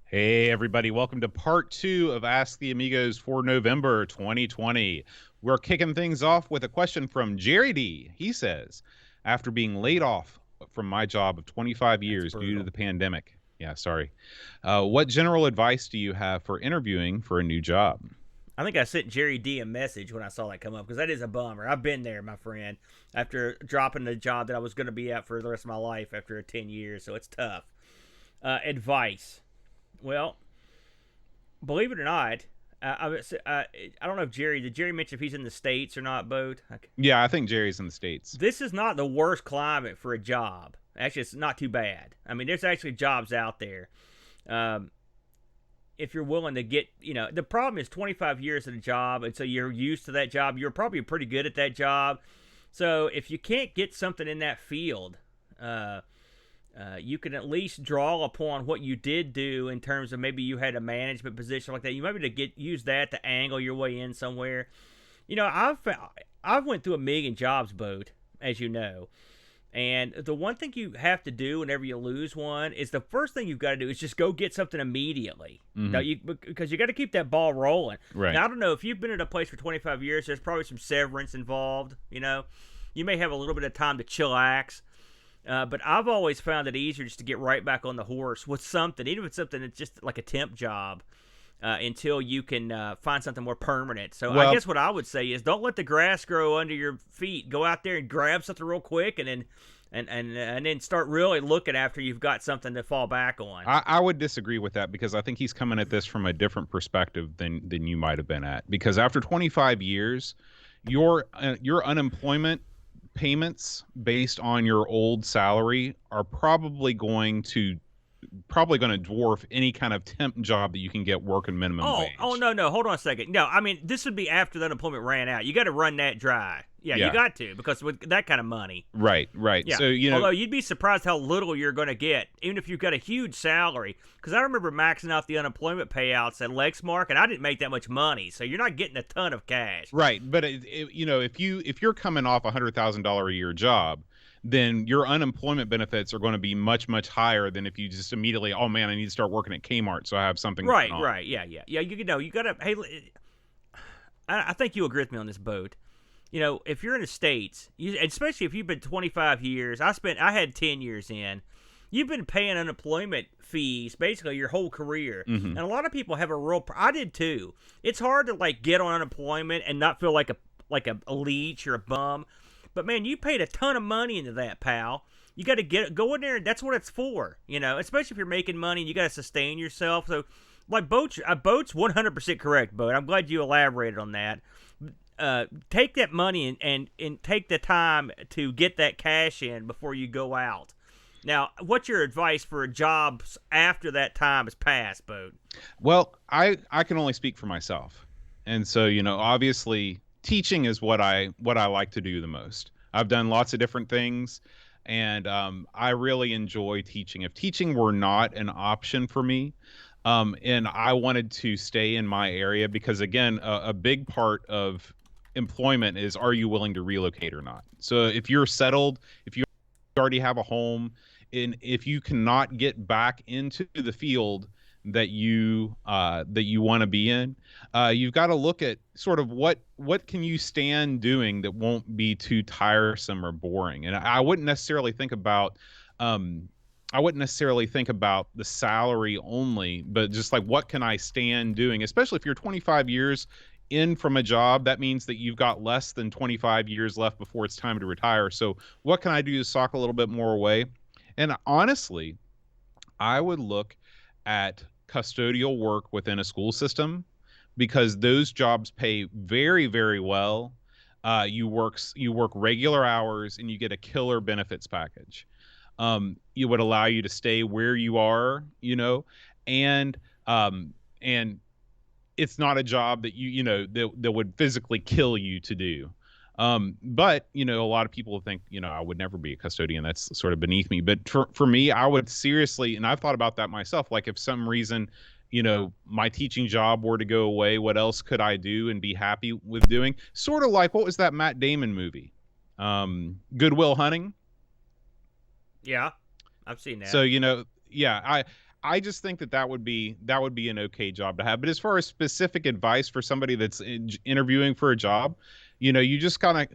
Hey, everybody. Welcome to part 2 of Ask the Amigos for November 2020. We're kicking things off with a question from Jerry D. He says, after being laid off from my job of 25 years due to the pandemic. Yeah, sorry. What general advice do you have for interviewing for a new job? I think I sent Jerry D a message when I saw that come up because that is a bummer. I've been there, my friend, after dropping the job that I was going to be at for the rest of my life after 10 years, so it's tough. Advice. Well, believe it or not, I don't know if did Jerry mention if he's in the States or not, Boat? Yeah, I think Jerry's in the States. This is not the worst climate for a job. Actually, it's not too bad. I mean, there's actually jobs out there. If you're willing to get, the problem is 25 years at a job, and so you're used to that job. You're probably pretty good at that job. So if you can't get something in that field, you can at least draw upon what you did do in terms of maybe you had a management position like that. You might be to use that to angle your way in somewhere. I've went through a million jobs, Boat, as you know. And the one thing you have to do whenever you lose one is the first thing you've got to do is just go get something immediately. Mm-hmm. Because you got to keep that ball rolling. Right. Now, I don't know, if you've been at a place for 25 years, there's probably some severance involved, You may have a little bit of time to chillax. But I've always found it easier just to get right back on the horse with something, even if it's something that's just like a temp job, until you can find something more permanent. So I guess what I would say is don't let the grass grow under your feet. Go out there and grab something real quick, and then start really looking after you've got something to fall back on. I would disagree with that because I think he's coming at this from a different perspective than you might have been at. Because after 25 years, your unemployment payments based on your old salary are probably going to dwarf any kind of temp job that you can get working minimum wage. Oh, no. Hold on a second. No, I mean, this would be after the unemployment ran out. You got to run that dry. Yeah, you got to, because with that kind of money. Right. Yeah. So, although you'd be surprised how little you're going to get, even if you've got a huge salary. Because I remember maxing out the unemployment payouts at Lexmark, and I didn't make that much money, so you're not getting a ton of cash. Right, but if you're coming off $100,000 a year job, then your unemployment benefits are going to be much, much higher than if you just immediately, oh man, I need to start working at Kmart so I have something going on. Right, yeah. You got to. Hey, I think you agree with me on this, Boat. If you're in the States, especially if you've been 25 years, I had 10 years in. You've been paying unemployment fees basically your whole career, and a lot of people have I did too. It's hard to get on unemployment and not feel like a leech or a bum. But man, you paid a ton of money into that, pal. You got to go in there, and that's what it's for. Especially if you're making money and you got to sustain yourself. So, Boat's 100% correct, Boat. I'm glad you elaborated on that. Take that money and take the time to get that cash in before you go out. Now, what's your advice for jobs after that time has passed, Boat? Well, I can only speak for myself, and so obviously teaching is what I like to do the most. I've done lots of different things, and I really enjoy teaching. If teaching were not an option for me, and I wanted to stay in my area, because again, a big part of employment is, are you willing to relocate or not? So if you're settled, if you already have a home, and if you cannot get back into the field that you want to be in, you've got to look at sort of what can you stand doing that won't be too tiresome or boring. And I wouldn't necessarily think about the salary only, but just what can I stand doing, especially if you're 25 years in from a job. That means that you've got less than 25 years left before it's time to retire. So what can I do to sock a little bit more away? And honestly, I would look at custodial work within a school system, because those jobs pay very, very well. You work regular hours, and you get a killer benefits package. It would allow you to stay where you are, and it's not a job that that would physically kill you to do. But a lot of people think, I would never be a custodian. That's sort of beneath me. But for me, I would seriously, and I've thought about that myself. If some reason, my teaching job were to go away, what else could I do and be happy with doing? Sort of like, what was that Matt Damon movie? Good Will Hunting. Yeah, I've seen that. So, yeah, I just think that would be an okay job to have. But as far as specific advice for somebody that's interviewing for a job, you just gotta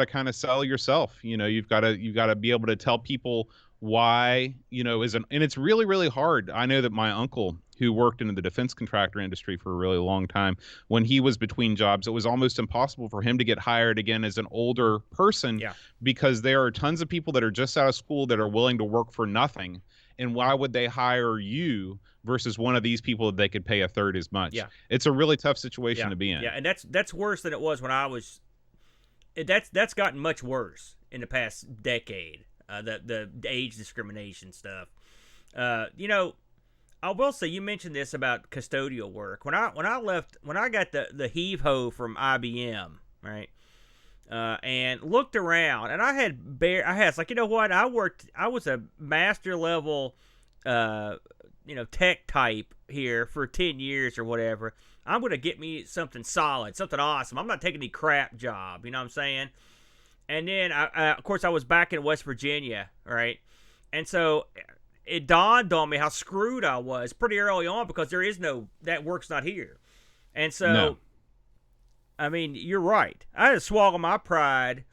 kind of sell yourself. You've got to be able to tell people why, and it's really, really hard. I know that my uncle, who worked in the defense contractor industry for a really long time, when he was between jobs, it was almost impossible for him to get hired again as an older person, Yeah. because there are tons of people that are just out of school that are willing to work for nothing. And why would they hire you versus one of these people that they could pay a third as much? Yeah. It's a really tough situation to be in. Yeah, and that's worse than it was when I was. That's gotten much worse in the past decade. The age discrimination stuff. I will say, you mentioned this about custodial work. When I got the heave ho from IBM, right? And looked around, and I was like, you know what? I was a master level, tech type here for 10 years or whatever. I'm going to get me something solid, something awesome. I'm not taking any crap job, you know what I'm saying? And then, of course, I was back in West Virginia, right? And so it dawned on me how screwed I was pretty early on, because that work's not here. And so... No. I mean, you're right. I had to swallow my pride,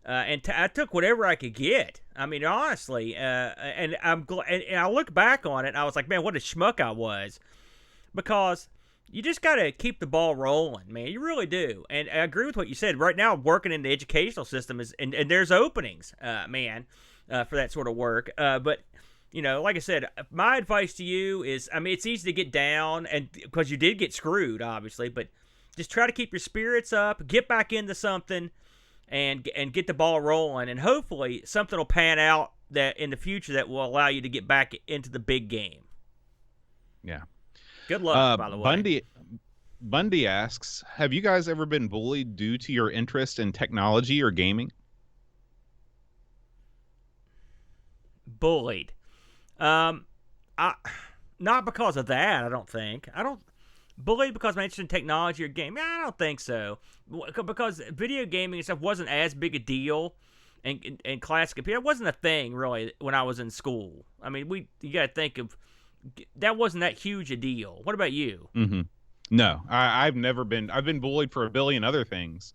and I took whatever I could get. I mean, honestly, and I'm and I look back on it, and I was like, man, what a schmuck I was, because you just got to keep the ball rolling, man. You really do. And I agree with what you said. Right now, working in the educational system and there's openings, for that sort of work. But like I said, my advice to you is, I mean, it's easy to get down, and because you did get screwed, obviously, but just try to keep your spirits up, get back into something, and get the ball rolling, and hopefully something will pan out that in the future that will allow you to get back into the big game. Yeah. Good luck, by the way. Bundy asks, have you guys ever been bullied due to your interest in technology or gaming? Bullied. Not because of that, I don't think. Bullied because I'm interested in technology or game? I don't think so. Because video gaming and stuff wasn't as big a deal, and classic computer, it wasn't a thing really when I was in school. I mean, you got to think of that wasn't that huge a deal. What about you? Mm-hmm. No, I've been bullied for a billion other things,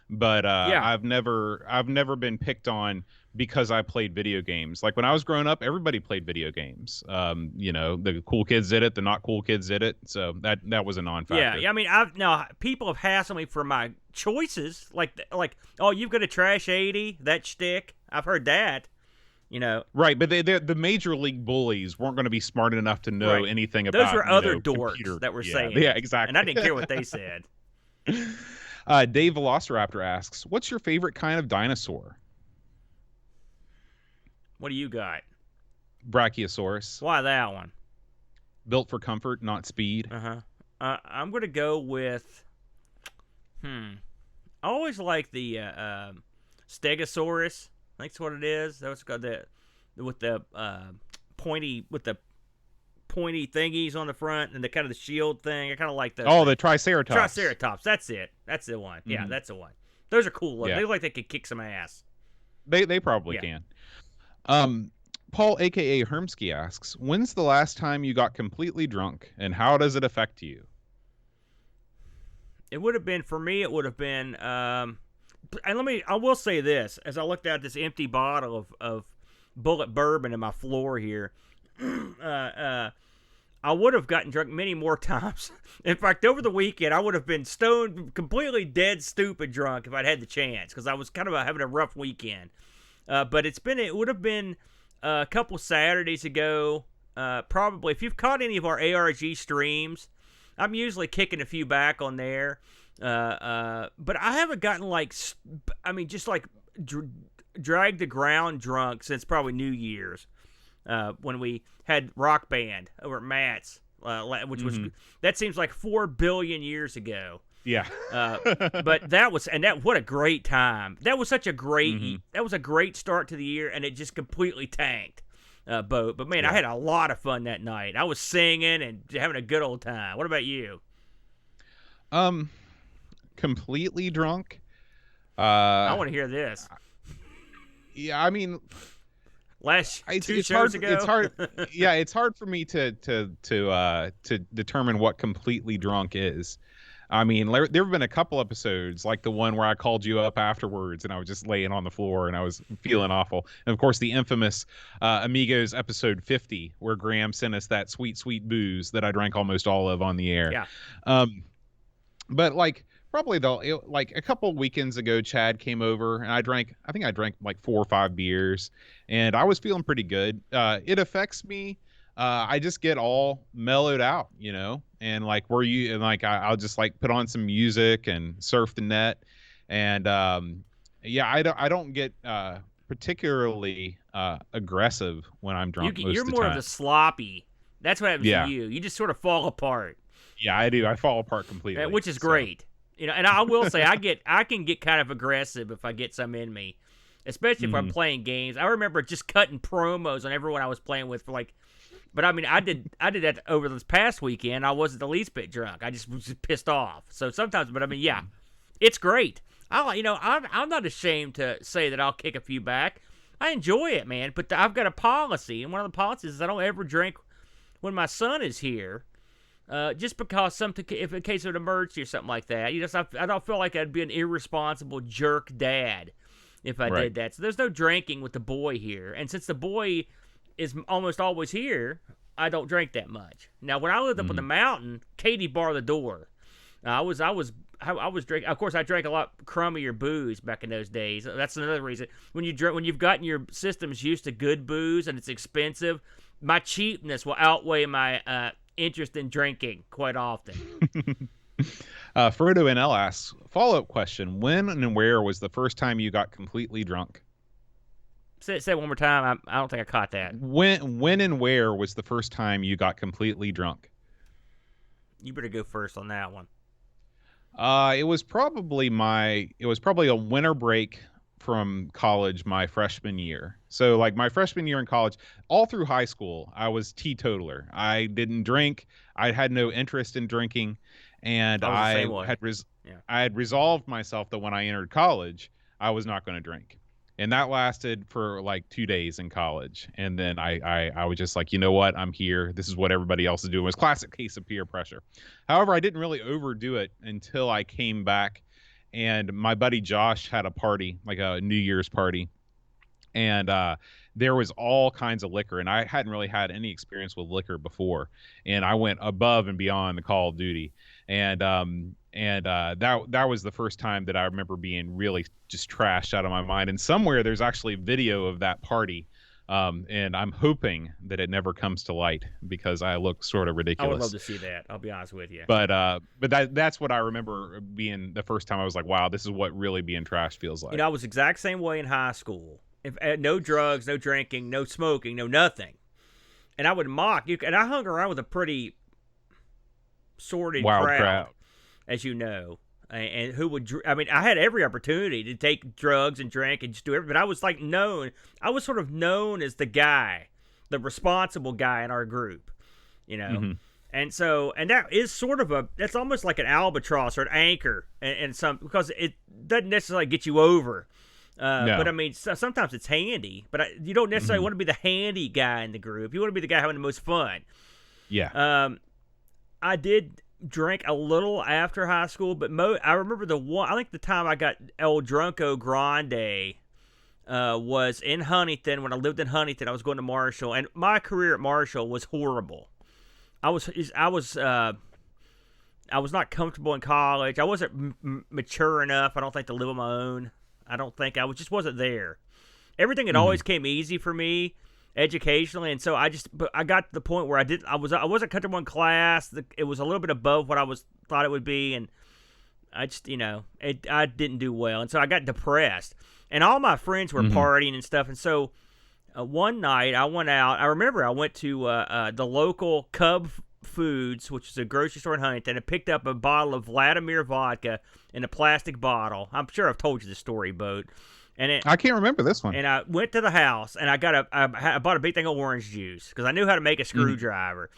but I've never been picked on because I played video games. Like when I was growing up, everybody played video games. The cool kids did it, the not cool kids did it. So that was a non-factor. Yeah. I mean, people have hassled me for my choices, like, oh, you've got a trash 80, that shtick. I've heard that. Right, but the major league bullies weren't going to be smart enough to know anything about. Those were other dorks computer. that were saying. Yeah, exactly. And I didn't care what they said. Dave Velociraptor asks, "What's your favorite kind of dinosaur?" What do you got? Brachiosaurus. Why that one? Built for comfort, not speed. I'm going to go with. I always like the Stegosaurus. I think that's what it is. That's got with the pointy thingies on the front and the kind of the shield thing. I kind of like those. Oh, the Triceratops. Triceratops. That's it. That's the one. Yeah, that's the one. Those are cool looking. Yeah. They look like they could kick some ass. They probably can. Paul, aka Hermsky, asks, "When's the last time you got completely drunk, and how does it affect you?" It would have been, for me, and I will say this, as I looked at this empty bottle of Bullet bourbon in my floor here, I would have gotten drunk many more times. In fact, over the weekend, I would have been stoned, completely dead, stupid drunk if I'd had the chance, because I was kind of having a rough weekend. But it would have been a couple Saturdays ago, probably. If you've caught any of our ARG streams, I'm usually kicking a few back on there. But I haven't gotten drag the ground drunk since probably New Year's, when we had Rock Band over at Matt's, which was, that seems like 4 billion years ago. Yeah. But what a great time. That was such a great, that was a great start to the year, and it just completely tanked, Boat. But man, I had a lot of fun that night. I was singing and having a good old time. What about you? Completely drunk. I want to hear this. Yeah, I mean, last it's, two it's shows hard. ago. It's hard. Yeah, it's hard for me to determine what completely drunk is. I mean, there have been a couple episodes, like the one where I called you up afterwards and I was just laying on the floor and I was feeling awful. And of course, the infamous Amigos episode 50, where Graham sent us that sweet, sweet booze that I drank almost all of on the air. Yeah. But like probably like a couple weekends ago, Chad came over and I think I drank like 4 or 5 beers and I was feeling pretty good. It affects me. I just get all mellowed out, and like I'll just like put on some music and surf the net. And yeah, I don't get particularly aggressive when I'm drunk most You're of the more time. of the sloppy. That's what happens Yeah. to you. You just sort of fall apart. Yeah, I do. I fall apart completely. Which is so. great. And I will say I can get kind of aggressive if I get some in me, especially if I'm playing games. I remember just cutting promos on everyone I was playing with for like, but I mean I did that over this past weekend. I wasn't the least bit drunk. I just was just pissed off. So sometimes, but I mean yeah, it's great. I'm not ashamed to say that I'll kick a few back. I enjoy it, man. But I've got a policy, and one of the policies is I don't ever drink when my son is here. Just because if in case of an emergency or something like that, I don't feel like I'd be an irresponsible jerk dad if I did that. So there's no drinking with the boy here, and since the boy is almost always here, I don't drink that much. Now, when I lived up on the mountain, Katie barred the door. I was drinking. Of course, I drank a lot crummier booze back in those days. That's another reason. When you've gotten your systems used to good booze and it's expensive, my cheapness will outweigh my interest in drinking quite often. Frodo NL asks, follow-up question: when and where was the first time you got completely drunk? Say it one more time. I don't think I caught that. When and where was the first time you got completely drunk? You better go first on that one. It was probably a winter break from college, my freshman year. So like my freshman year in college, all through high school, I was teetotaler. I didn't drink. I had no interest in drinking, and I had resolved myself that when I entered college, I was not going to drink. And that lasted for like 2 days in college. And then I was just like, you know what? I'm here. This is what everybody else is doing. It was a classic case of peer pressure. However, I didn't really overdo it until I came back and my buddy Josh had a party, like a New Year's party. And there was all kinds of liquor. And I hadn't really had any experience with liquor before. And I went above and beyond the Call of Duty. And that was the first time that I remember being really just trashed out of my mind. And somewhere there's actually video of that party, and I'm hoping that it never comes to light because I look sort of ridiculous. I would love to see that. I'll be honest with you. But that's what I remember being the first time I was like, wow, this is what really being trashed feels like. I was the exact same way in high school. No drugs, no drinking, no smoking, no nothing. And I would mock you. And I hung around with a pretty sordid crowd, as you know, and who would, I mean, I had every opportunity to take drugs and drink and just do everything, but I was like I was sort of known as the guy, the responsible guy in our group, and that is sort of that's almost like an albatross or an anchor, and some, because it doesn't necessarily get you over, no. But I mean, sometimes it's handy, but you don't necessarily want to be the handy guy in the group. You want to be the guy having the most fun. Yeah. I did drink a little after high school, but I remember I think the time I got El Drunko Grande was in Huntington. When I lived in Huntington, I was going to Marshall, and my career at Marshall was horrible. I was not comfortable in college. I wasn't mature enough, I don't think, to live on my own. I don't think just wasn't there. Everything had always came easy for me educationally, and so I got to the point where I wasn't comfortable in class. It was a little bit above what I thought it would be, and I just I didn't do well, and so I got depressed. And all my friends were partying and stuff, and so one night I went out. I remember I went to the local Cub Foods, which is a grocery store in Huntington, and picked up a bottle of Vladimir vodka in a plastic bottle. I'm sure I've told you the story, Boat. And I can't remember this one. And I went to the house, and I bought a big thing of orange juice because I knew how to make a screwdriver.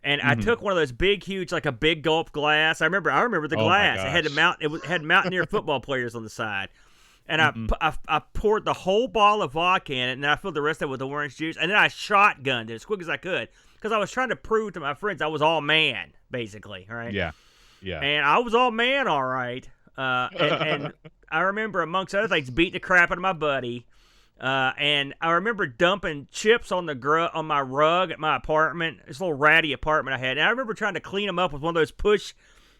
And I took one of those big, huge, like a big gulp glass. I remember the glass. It had Mountaineer football players on the side. and I poured the whole bottle of vodka in it, and then I filled the rest of it with orange juice, and then I shotgunned it as quick as I could because I was trying to prove to my friends I was all man, basically. All right. Yeah. Yeah. And I was all man, all right. And I remember, amongst other things, beating the crap out of my buddy. And I remember dumping chips on on my rug at my apartment, this little ratty apartment I had. And I remember trying to clean them up with one of those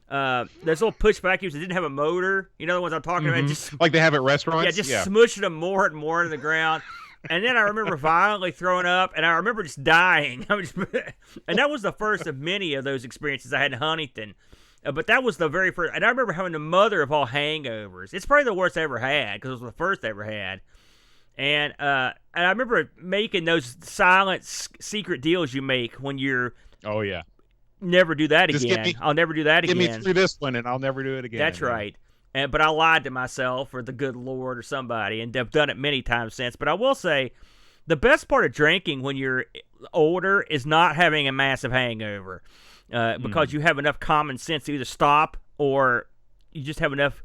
those little push vacuums that didn't have a motor. You know the ones I'm talking about? Just like they have at restaurants? Yeah, just smushing them more and more into the ground. And then I remember violently throwing up, and I remember just dying. And that was the first of many of those experiences I had in Huntington. But that was the very first. And I remember having the mother of all hangovers. It's probably the worst I ever had because it was the first I ever had. And I remember making those silent, secret deals you make when you're. Oh, yeah. Never do that again. I'll never do that again. Give me through this one, and I'll never do it again. That's right. But I lied to myself or the good Lord or somebody, and I've done it many times since. But I will say, the best part of drinking when you're older is not having a massive hangover. Because you have enough common sense to either stop or you just have enough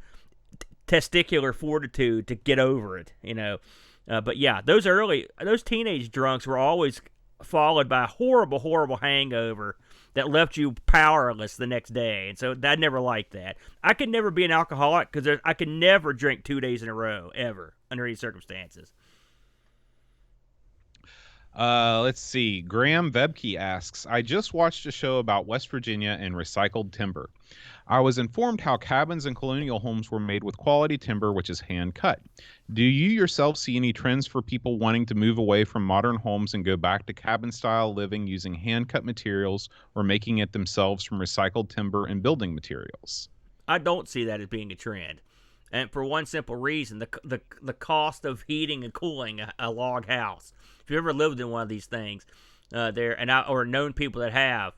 testicular fortitude to get over it, you know. But yeah, those teenage drunks were always followed by a horrible, horrible hangover that left you powerless the next day. And so I never liked that. I could never be an alcoholic because I could never drink 2 days in a row, ever, under any circumstances. Let's see. Graham Vebke asks, I just watched a show about West Virginia and recycled timber. I was informed how cabins and colonial homes were made with quality timber, which is hand cut. Do you yourself see any trends for people wanting to move away from modern homes and go back to cabin style living using hand cut materials or making it themselves from recycled timber and building materials? I don't see that as being a trend. And for one simple reason, the cost of heating and cooling a log house. If you ever lived in one of these things, or known people that have.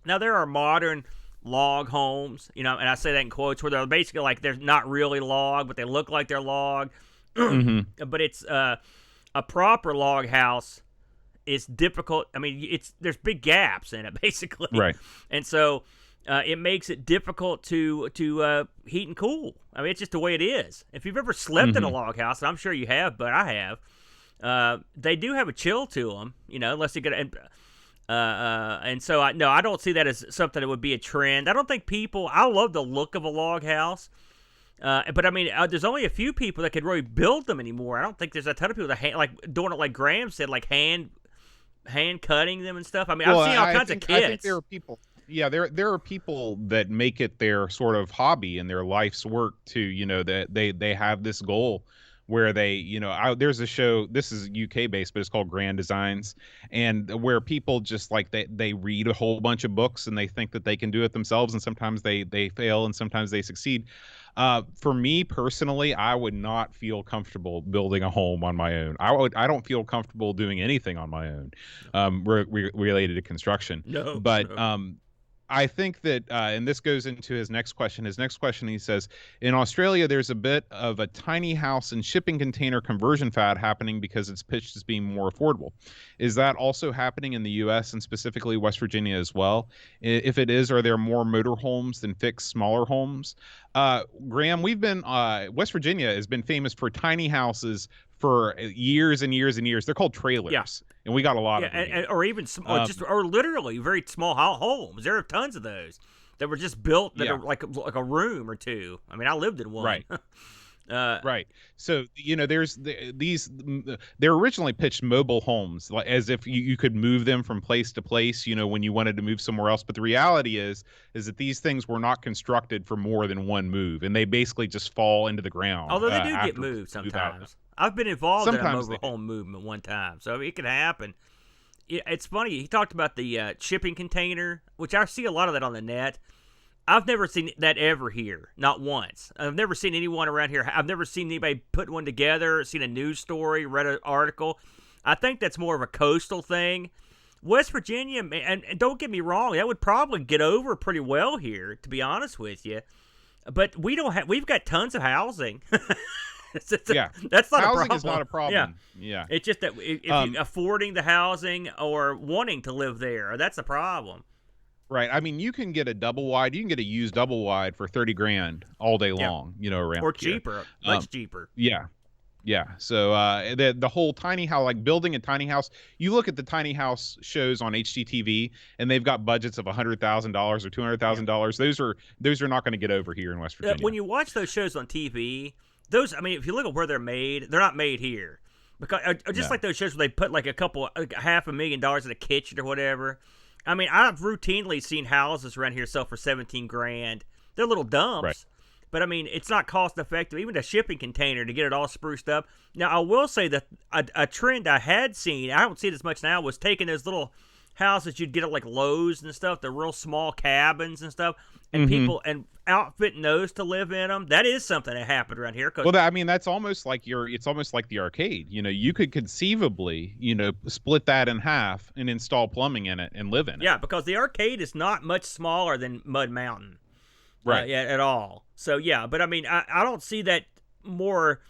Now there are modern log homes, you know, and I say that in quotes, where they're basically like they're not really log, but they look like they're log. But it's a proper log house is difficult. I mean, there's big gaps in it basically, right? And so it makes it difficult to heat and cool. I mean, it's just the way it is. If you've ever slept in a log house, and I'm sure you have, but I have, they do have a chill to them, you know, unless you get and so I don't see that as something that would be a trend. I don't think I love the look of a log house. But I mean, there's only a few people that could really build them anymore. I don't think there's a ton of people that like doing it like Graham said, like hand cutting them and stuff. I mean, I've seen all kinds of kids. I think there are people. Yeah, there are people that make it their sort of hobby and their life's work to, you know, that they have this goal where they, you know, there's a show, this is UK based, but it's called Grand Designs, and where people just like they read a whole bunch of books and they think that they can do it themselves, and sometimes they fail and sometimes they succeed. For me personally, I would not feel comfortable building a home on my own. I don't feel comfortable doing anything on my own related to construction. No, but no. I think that, and this goes into his next question. His next question, he says, in Australia, there's a bit of a tiny house and shipping container conversion fad happening because it's pitched as being more affordable. Is that also happening in the U.S. and specifically West Virginia as well? If it is, are there more motorhomes than fixed smaller homes? Graham, West Virginia has been famous for tiny houses for years and years and years. They're called trailers. Yeah. And we got a lot of them. Or even or literally very small homes. There are tons of those that were just built that are like a room or two. I mean, I lived in one. Right. Right. So, you know, there's they're originally pitched mobile homes, like as if you could move them from place to place, you know, when you wanted to move somewhere else. But the reality is that these things were not constructed for more than one move, and they basically just fall into the ground. Although they do get moved sometimes. I've been involved in a mobile home movement one time, so it can happen. It's funny. He talked about the shipping container, which I see a lot of that on the net. I've never seen that ever here, not once. I've never seen anyone around here. I've never seen anybody put one together, seen a news story, read an article. I think that's more of a coastal thing. West Virginia, and don't get me wrong, that would probably get over pretty well here, to be honest with you. But we've got tons of housing. Yeah, that's not housing a problem. Is not a problem. Yeah. It's just that if you're affording the housing or wanting to live there, that's the problem. Right. I mean, you can get a double wide. You can get a used double wide for 30 grand all day Yeah, long. Around or here. cheaper, Um, much cheaper. yeah. Yeah. So the whole tiny house, like building a tiny house, you look at the tiny house shows on HGTV, and they've got budgets of $100,000 or two hundred Yeah. thousand dollars. Those are not going to get over here in West When Virginia. you watch those shows on TV, those, I mean, if you look at where they're made, they're not made here. Because just No. like those shows where they put like $500,000 in a kitchen or whatever. I mean, I've routinely seen houses around here sell for 17 grand. They're little Right. dumps, but I mean, it's not cost effective. Even a shipping container to get it all spruced up. Now, I will say that a trend I had seen, I don't see it as much now, was taking those little houses you'd get at like Lowe's and stuff, the real small cabins and stuff, and Mm-hmm. people and outfitting those to live in them. That is something that happened around here. Cause Well, I mean, that's almost like it's almost like the arcade. You could conceivably, split that in half and install plumbing in it and live in it. yeah, because the arcade is not much smaller than Mud Mountain. Right. Yeah, at all. So yeah, but I mean, I don't see that more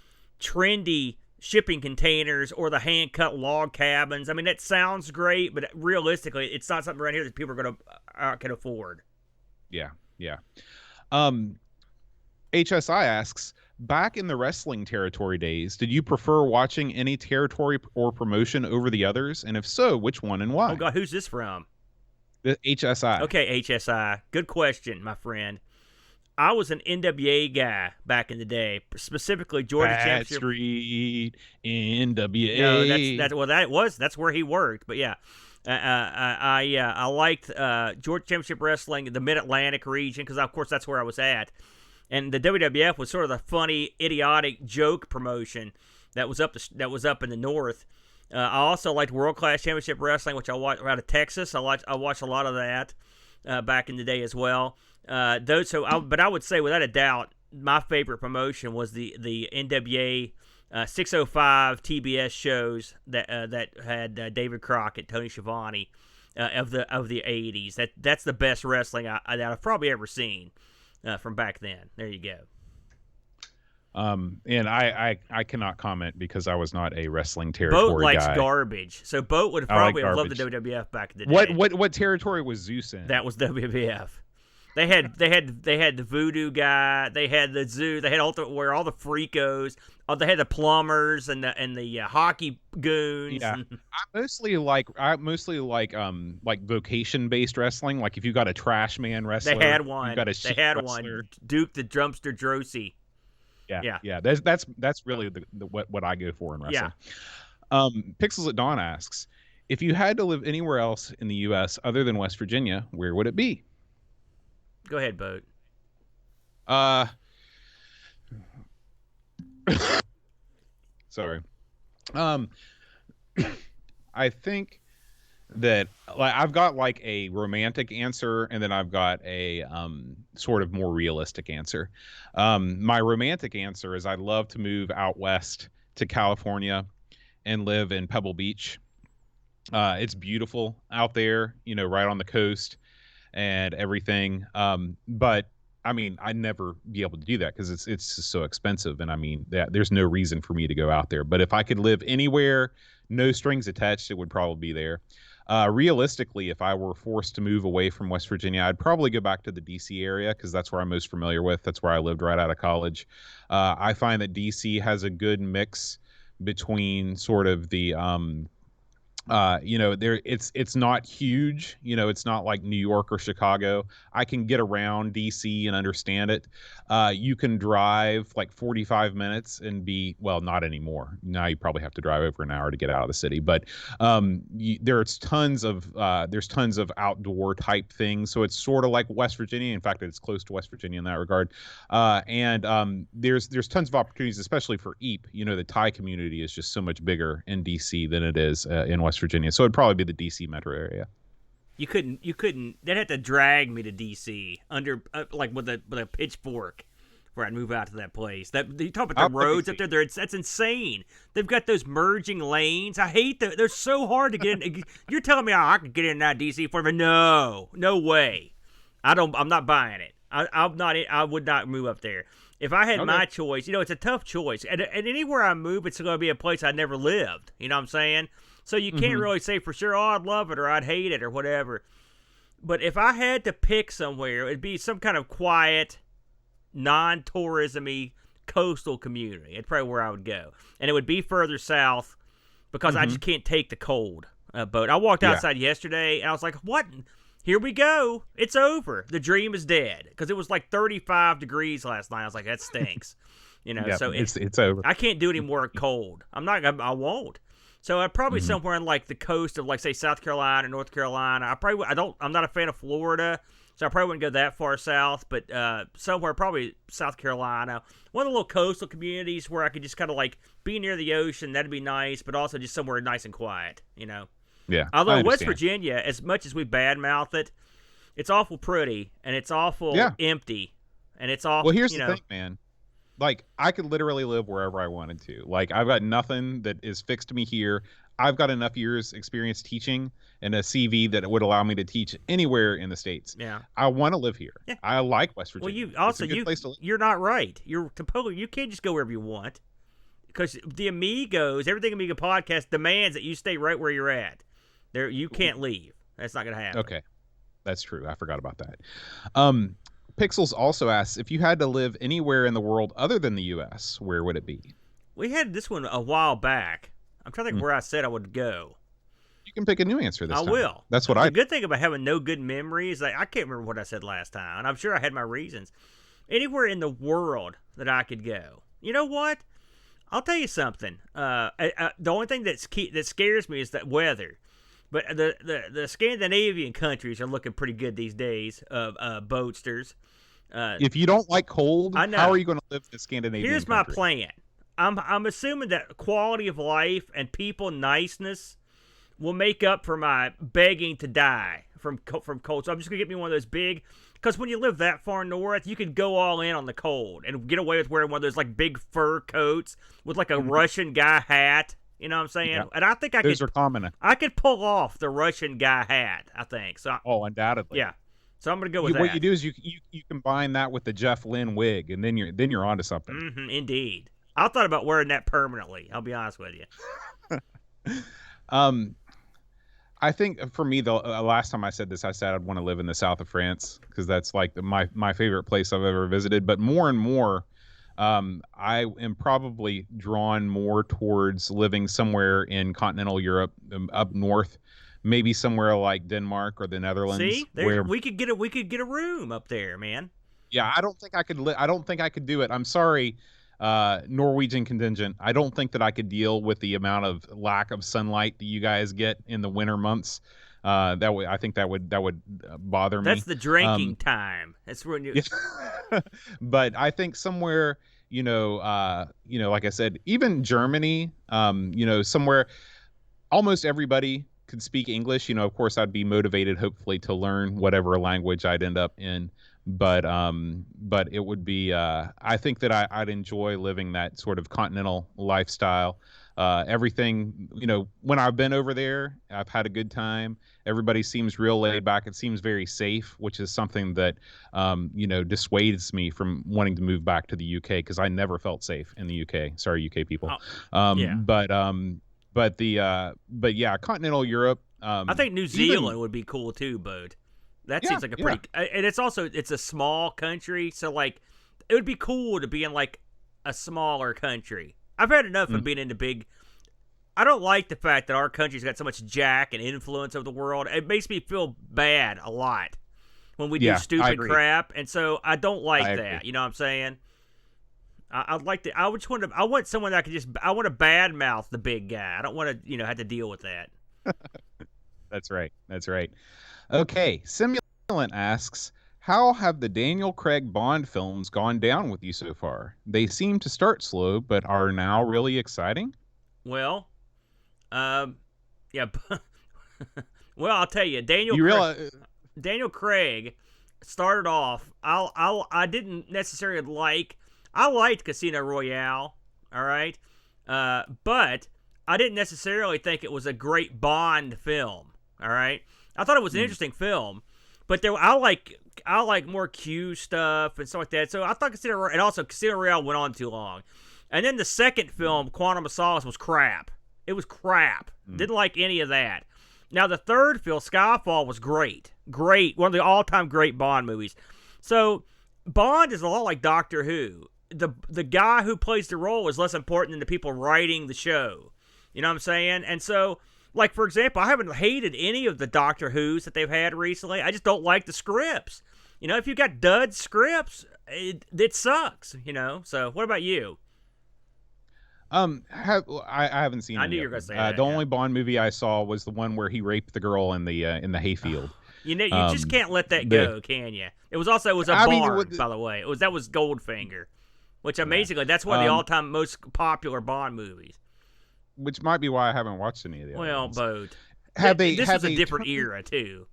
trendy shipping containers or the hand cut log cabins. I mean, that sounds great, but realistically, it's not something around here that people are going to can afford. Yeah. Yeah. Um, HSI asks, back in the wrestling territory days, did you prefer watching any territory or promotion over the others? And if so, which one and why? Oh God, who's this from? The HSI. Okay, HSI. Good question, my friend. I was an NWA guy back in the day, specifically Georgia Bad Championship. Street, NWA. No, that's where he worked. But yeah, I liked Georgia Championship Wrestling, the Mid Atlantic region, because of course that's where I was at, and the WWF was sort of the funny, idiotic joke promotion that was up in the north. I also liked World Class Championship Wrestling, which I watched out of Texas. I watched a lot of that back in the day as well. But I would say without a doubt, my favorite promotion was the NWA 605 TBS shows that had David Crockett, Tony Schiavone of the 80s. That's the best wrestling that I've probably ever seen from back then. There you go. And I cannot comment because I was not a wrestling Boat territory likes guy. garbage, so Boat would have I like probably have loved the garbage. WWF back in the day. What territory was Zeus in? That was WWF. They had the voodoo guy. They had the zoo. They had Ultimate Warrior, all the freakos. They had the plumbers and the hockey goons. Yeah. I mostly like vocation based wrestling. Like if you got a trash man wrestler, They had one. You got a They sheet had wrestler. one. Duke the Drumster Drosy. Yeah. That's really what I go for in wrestling. Yeah. Pixels at Dawn asks, if you had to live anywhere else in the U.S. other than West Virginia, where would it be? Go ahead, Boat. Sorry. I think that I've got like a romantic answer, and then I've got a sort of more realistic answer. My romantic answer is I'd love to move out west to California and live in Pebble Beach. It's beautiful out there, right on the coast and everything. But I mean, I'd never be able to do that because it's just so expensive. And I mean, there's no reason for me to go out there. But if I could live anywhere, no strings attached, it would probably be there. Realistically, if I were forced to move away from West Virginia, I'd probably go back to the DC area because that's where I'm most familiar with. That's where I lived right out of college. I find that DC has a good mix between sort of the it's not huge, it's not like New York or Chicago. I can get around DC and understand it. You can drive like 45 minutes and not anymore. Now you probably have to drive over an hour to get out of the city, but there's tons of outdoor type things. So it's sort of like West Virginia. In fact, it's close to West Virginia in that regard. And there's tons of opportunities, especially for EAP. The Thai community is just so much bigger in DC than it is in West Virginia. So it'd probably be the DC metro area. You couldn't. They'd have to drag me to DC under like with a pitchfork, where I'd move out to that place. You talk about the roads up there. That's insane. They've got those merging lanes. I hate that. They're so hard to get in. You're telling me I could get in that DC for me? No way. I'm not buying it. I would not move up there. If I had my choice, it's a tough choice. And anywhere I move, it's going to be a place I never lived. You know what I'm saying? So you can't really say for sure, oh, I'd love it or I'd hate it or whatever. But if I had to pick somewhere, it'd be some kind of quiet, non-tourism-y coastal community. It's probably where I would go. And it would be further south because I just can't take the cold boat. I walked outside yesterday, and I was like, what? Here we go. It's over. The dream is dead. Because it was like 35 degrees last night. I was like, that stinks. So it's over. I can't do any more cold. I won't. So I'd probably somewhere on like the coast of, like, say, South Carolina, North Carolina. I'm not a fan of Florida, so I probably wouldn't go that far south. But somewhere probably South Carolina, one of the little coastal communities where I could just kind of like be near the ocean. That'd be nice, but also just somewhere nice and quiet. Yeah. Although West Virginia, as much as we badmouth it, it's awful pretty and it's awful empty and it's awful. Well, here's the thing, man. Like, I could literally live wherever I wanted to. Like, I've got nothing that is fixed to me here. I've got enough years experience teaching and a CV that would allow me to teach anywhere in the States. Yeah. I want to live here. Yeah. I like West Virginia. Well, it's a good place to live. You're not right. You can't just go wherever you want. Because the Amigos, Everything Amigo podcast demands that you stay right where you're at. You can't leave. That's not going to happen. Okay. That's true. I forgot about that. Pixels also asks, if you had to live anywhere in the world other than the U.S., where would it be? We had this one a while back. I'm trying to think where I said I would go. You can pick a new answer this time. I will. That's what The good thing about having no good memories, I can't remember what I said last time, and I'm sure I had my reasons. Anywhere in the world that I could go. You know what? I'll tell you something. The only thing that scares me is that weather. But the Scandinavian countries are looking pretty good these days, boatsters. If you don't like cold, I know. How are you going to live in the Scandinavian Here's country? my plan. I'm assuming that quality of life and people niceness will make up for my begging to die from cold. So I'm just going to get me one of those big, because when you live that far north, you can go all in on the cold and get away with wearing one of those like big fur coats with like a Russian guy hat. You know what I'm saying? Yeah. And I think Those are common. I could pull off the Russian guy hat, I think. So undoubtedly. Yeah. So I'm going to go with that. What you do is you combine that with the Jeff Lynne wig, and then you're onto something. Mm-hmm, indeed. I thought about wearing that permanently. I'll be honest with you. I think for me, the last time I said this, I said I'd want to live in the south of France because that's like my favorite place I've ever visited. But more and more, I am probably drawn more towards living somewhere in continental Europe, up north, maybe somewhere like Denmark or the Netherlands. See, we could get a room up there, man. Yeah, I don't think I could. I don't think I could do it. I'm sorry, Norwegian contingent. I don't think that I could deal with the amount of lack of sunlight that you guys get in the winter months. I think that would bother me. That's the drinking time. That's when you. But I think somewhere, like I said, even Germany, somewhere, almost everybody could speak English. Of course, I'd be motivated, hopefully, to learn whatever language I'd end up in. But it would be. I think that I'd enjoy living that sort of continental lifestyle. Everything, when I've been over there, I've had a good time. Everybody seems real laid back. It seems very safe, which is something that, dissuades me from wanting to move back to the UK because I never felt safe in the UK. Sorry, UK people. Yeah. But yeah, continental Europe. I think New Zealand would be cool too, Bud. That seems like a pretty, and it's a small country, so like it would be cool to be in like a smaller country. I've had enough of being in the big. I don't like the fact that our country's got so much jack and influence over the world. It makes me feel bad a lot when we do stupid crap, and so I don't like that. Agree. You know what I'm saying? I'd like to. I want someone that I could just. I want to badmouth the big guy. I don't want to, have to deal with that. That's right. Okay, Simulant asks, how have the Daniel Craig Bond films gone down with you so far? They seem to start slow, but are now really exciting? Well, yeah. Well, I'll tell you, Daniel Craig started off. I didn't necessarily like. I liked Casino Royale, all right, but I didn't necessarily think it was a great Bond film. All right, I thought it was an interesting film, but I like more Q stuff and stuff like that. So I thought Casino Royale went on too long, and then the second film, Quantum of Solace, was crap. It was crap. Didn't like any of that. Now the third film, Skyfall, was great, one of the all-time great Bond movies. So Bond is a lot like Doctor Who. The guy who plays the role is less important than the people writing the show. You know what I'm saying? And so, like, for example, I haven't hated any of the Doctor Who's that they've had recently. I just don't like the scripts. You know, if you got dud scripts, it sucks, you know? So what about you? I haven't seen I any knew you of were going to them. say that. The Yeah. only Bond movie I saw was the one where he raped the girl in the hayfield. You know, you just can't let that the- go, can you? It was a I mean, barn, what- by the way. That was Goldfinger, which amazingly, that's one of the all-time most popular Bond movies. Which might be why I haven't watched any of the other Well, ones. both. This was a different era too.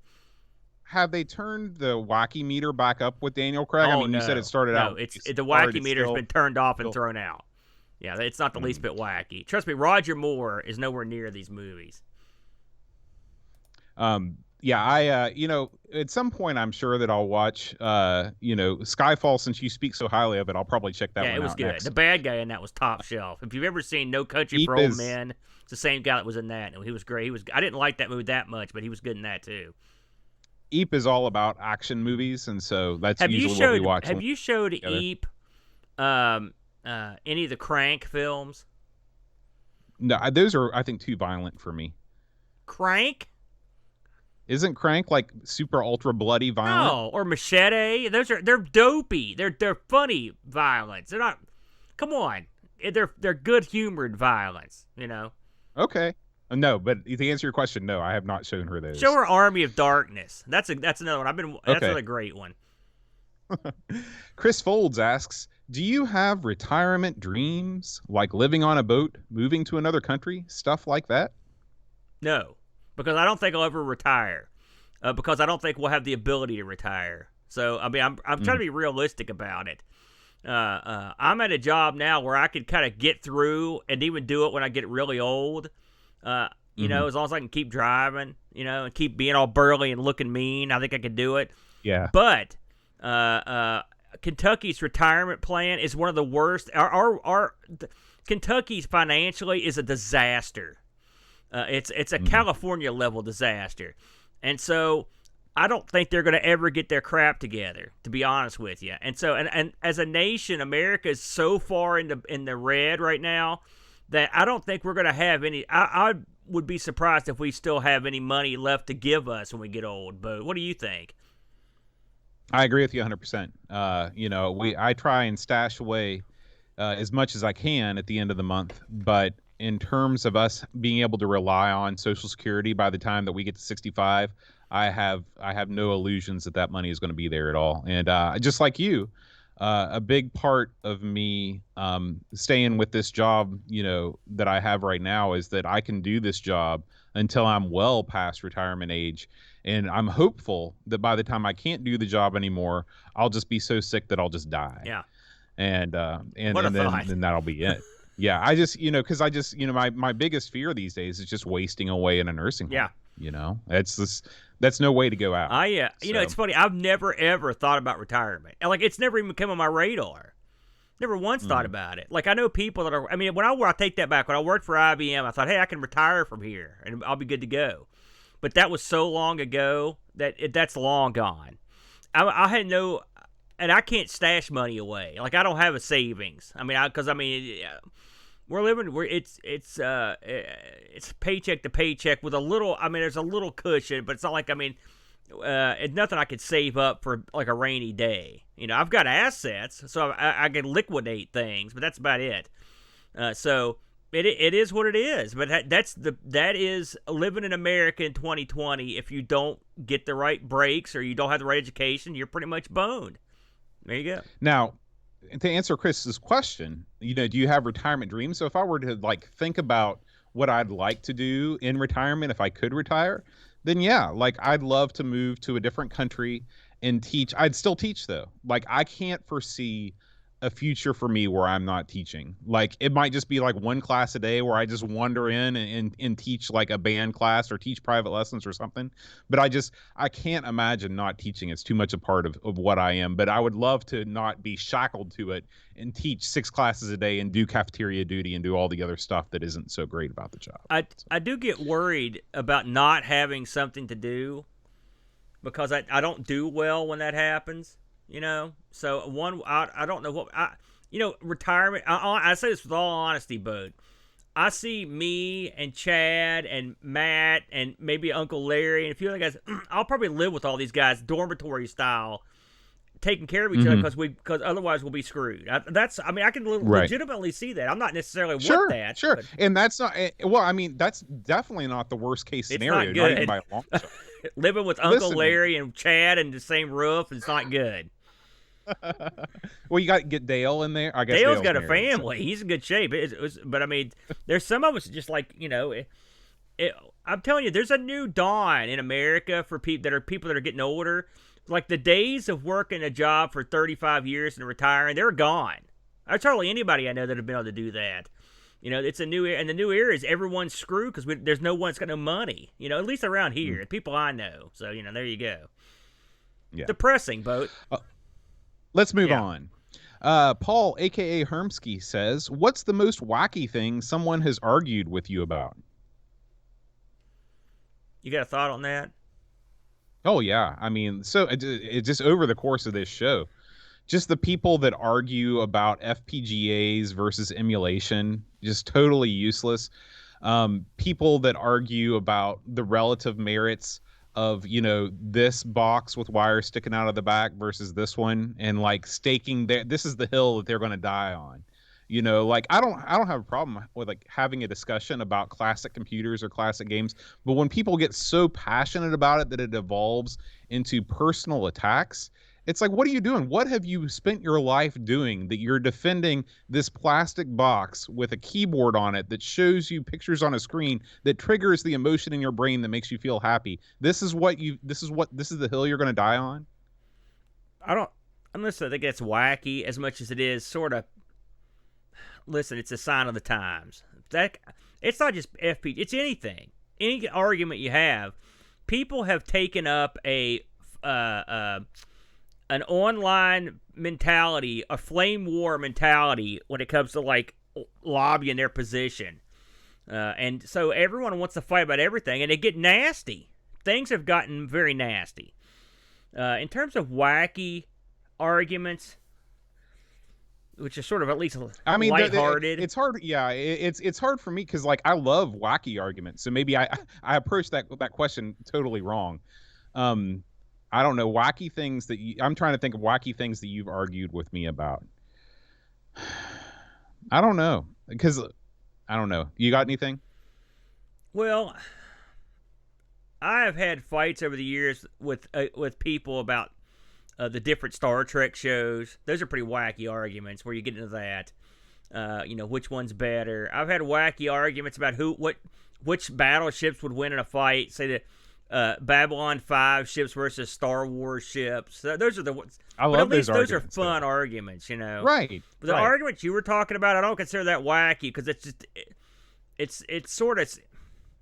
Have they turned the wacky meter back up with Daniel Craig? Oh, I mean, you said it started out. No, the wacky meter's been turned off and still- thrown out. Yeah, it's not the least bit wacky. Trust me, Roger Moore is nowhere near these movies. Yeah, at some point I'm sure that I'll watch, Skyfall. Since you speak so highly of it, I'll probably check that one out. Yeah, it was good. Next. The bad guy in that was top shelf. If you've ever seen No Country Eep for Old is- Men, it's the same guy that was in that, and he was great. I didn't like that movie that much, but he was good in that too. Eep is all about action movies, and so that's usually what we watch. Have you showed together. Eep any of the Crank films? No, those are, I think, too violent for me. Crank? Isn't Crank like super ultra bloody violent? No, or Machete. They're dopey. They're funny violence. They're not. Come on, they're good humored violence. You know. Okay. No, but to answer your question, no, I have not shown her those. Show her Army of Darkness. That's another one. That's Okay. another great one. Chris Folds asks, do you have retirement dreams like living on a boat, moving to another country, stuff like that? No, because I don't think I'll ever retire. Because I don't think we'll have the ability to retire. So I mean, I'm trying to be realistic about it. I'm at a job now where I could kind of get through and even do it when I get really old. You know, as long as I can keep driving, you know, and keep being all burly and looking mean, I think I could do it. Yeah. But Kentucky's retirement plan is one of the worst. Kentucky's financially is a disaster. It's a California level disaster, and so I don't think they're going to ever get their crap together, to be honest with you. And so, and as a nation, America is so far in the red right now that I don't think we're going to have any. I would be surprised if we still have any money left to give us when we get old. But what do you think? I agree with you 100%. I try and stash away as much as I can at the end of the month, but in terms of us being able to rely on Social Security by the time that we get to 65, I have no illusions that money is going to be there at all. And just like you, a big part of me staying with this job, that I have right now is that I can do this job until I'm well past retirement age. And I'm hopeful that by the time I can't do the job anymore, I'll just be so sick that I'll just die. Yeah. And then that'll be it. Yeah, I just, my biggest fear these days is just wasting away in a nursing home. Yeah. That's no way to go out. It's funny. I've never ever thought about retirement. Like, it's never even come on my radar. Never once thought about it. Like, I know people that are. I mean, I take that back. When I worked for IBM, I thought, hey, I can retire from here and I'll be good to go. But that was so long ago that's long gone. I had no, and I can't stash money away. Like, I don't have a savings. I mean, it's paycheck to paycheck with a little. I mean, there's a little cushion, but it's not like, it's nothing I could save up for like a rainy day. I've got assets, so I can liquidate things, but that's about it. So it is what it is. But that is living in America in 2020. If you don't get the right breaks or you don't have the right education, you're pretty much boned. There you go. Now, to answer Chris's question, do you have retirement dreams? So if I were to think about what I'd like to do in retirement, if I could retire, then yeah, I'd love to move to a different country and teach. I'd still teach though. I can't foresee a future for me where I'm not teaching. Like, it might just be like one class a day where I just wander in and teach like a band class or teach private lessons or something. But I can't imagine not teaching. It's too much a part of what I am. But I would love to not be shackled to it and teach 6 classes a day and do cafeteria duty and do all the other stuff that isn't so great about the job. I do get worried about not having something to do, because I don't do well when that happens. So I don't know what retirement. I say this with all honesty, bud. I see me and Chad and Matt and maybe Uncle Larry and a few other guys. I'll probably live with all these guys dormitory style, taking care of each other because otherwise we'll be screwed. I can legitimately see that. I'm not necessarily with that. Sure, and that's not. Well, I mean, that's definitely not the worst case scenario. It's not good. Not even by a long shot. Living with Uncle Larry and Chad in the same roof is not good. Well, you got to get Dale in there. I guess Dale's got a family. So. He's in good shape. But I mean, there's some of us just like I'm telling you, there's a new dawn in America for people that are getting older. Like the days of working a job for 35 years and retiring, they're gone. There's hardly anybody I know that have been able to do that. It's a new era, and the new era is everyone's screwed because there's no one that's got no money. At least around here, people I know. So there you go. Yeah. Depressing, Boat. Let's move on. Paul, a.k.a. Hermsky, says, what's the most wacky thing someone has argued with you about? You got a thought on that? Oh, yeah. I mean, so it just over the course of this show, just the people that argue about FPGAs versus emulation, just totally useless. People that argue about the relative merits of this box with wires sticking out of the back versus this one, and like staking this is the hill that they're going to die on. Like I don't have a problem with like having a discussion about classic computers or classic games, but when people get so passionate about it that it evolves into personal attacks, it's like, what are you doing? What have you spent your life doing that you're defending this plastic box with a keyboard on it that shows you pictures on a screen that triggers the emotion in your brain that makes you feel happy? This is the hill you're going to die on? Unless I think that's wacky as much as it is sort of, listen, it's a sign of the times. It's not just FP, it's anything. Any argument you have, people have taken up an online mentality, a flame war mentality when it comes to like lobbying their position. And so everyone wants to fight about everything, and they get nasty. Things have gotten very nasty. In terms of wacky arguments, which is sort of at least lighthearted. It's hard. Yeah, it's hard for me because like I love wacky arguments. So maybe I approached that question totally wrong. I don't know, wacky things that I'm trying to think of wacky things that you've argued with me about. I don't know, because I don't know. You got anything? Well, I have had fights over the years with people about the different Star Trek shows. Those are pretty wacky arguments where you get into that. Which one's better. I've had wacky arguments about which battleships would win in a fight. Say that. Babylon 5 ships versus Star Wars ships. Those are the ones. I love those arguments. Those are fun arguments, Right. But the arguments you were talking about, I don't consider that wacky because it's sort of,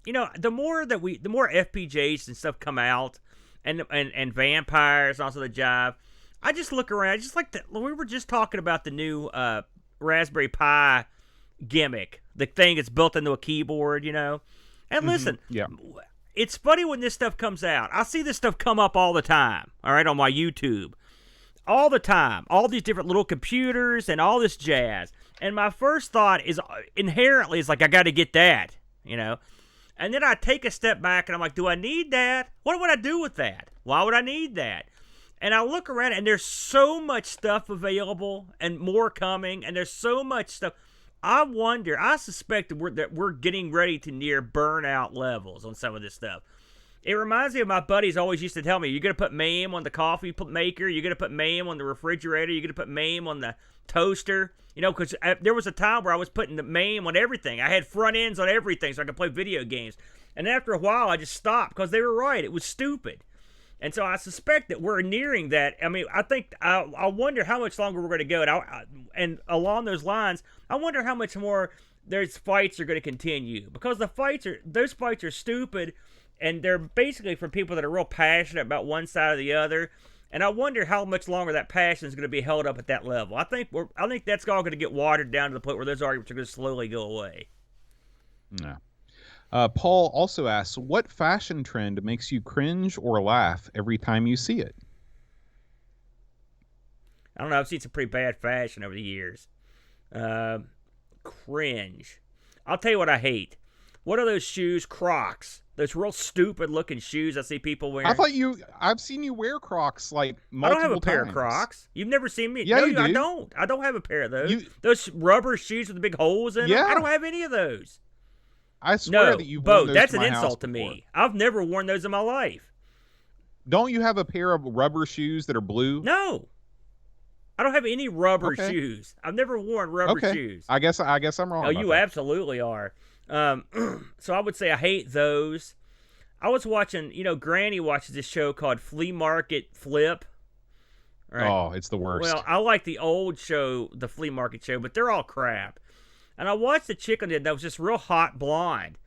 the more FPGAs and stuff come out, and vampires and also the jive, I just look around, just like we were just talking about the new Raspberry Pi gimmick, the thing that's built into a keyboard, And listen, yeah. It's funny when this stuff comes out. I see this stuff come up all the time, all right, on my YouTube. All the time. All these different little computers and all this jazz. And my first thought is inherently is like, I got to get that, And then I take a step back and I'm like, do I need that? What would I do with that? Why would I need that? And I look around and there's so much stuff available and more coming, and there's so much stuff. I suspect that we're getting ready to near burnout levels on some of this stuff. It reminds me of my buddies always used to tell me, you're going to put MAME on the coffee maker, you're going to put MAME on the refrigerator, you're going to put MAME on the toaster. Because there was a time where I was putting the MAME on everything. I had front ends on everything so I could play video games. And after a while, I just stopped because they were right. It was stupid. And so I suspect that we're nearing that. I mean, I wonder how much longer we're going to go. And along those lines, I wonder how much more those fights are going to continue, because those fights are stupid, and they're basically for people that are real passionate about one side or the other. And I wonder how much longer that passion is going to be held up at that level. I think that's all going to get watered down to the point where those arguments are going to slowly go away. Yeah. Paul also asks, what fashion trend makes you cringe or laugh every time you see it? I don't know. I've seen some pretty bad fashion over the years. Cringe. I'll tell you what I hate. What are those shoes? Crocs. Those real stupid looking shoes I see people wearing. I've seen you wear Crocs like multiple I don't have a pair times. of Crocs. You've never seen me. Yeah, no, you do. I don't. I don't have a pair of those. Those rubber shoes with the big holes in them. I don't have any of those. I swear that you've worn those that's to an my insult house to before. me. I've never worn those in my life. Don't you have a pair of rubber shoes that are blue? No. I don't have any rubber shoes. I've never worn rubber shoes. I guess I'm wrong. Oh, you absolutely are. So I would say I hate those. I was watching, Granny watches this show called Flea Market Flip. Right. Oh, it's the worst. Well, I like the old show, the Flea Market show, but they're all crap. And I watched the chick on it that was just real hot blonde.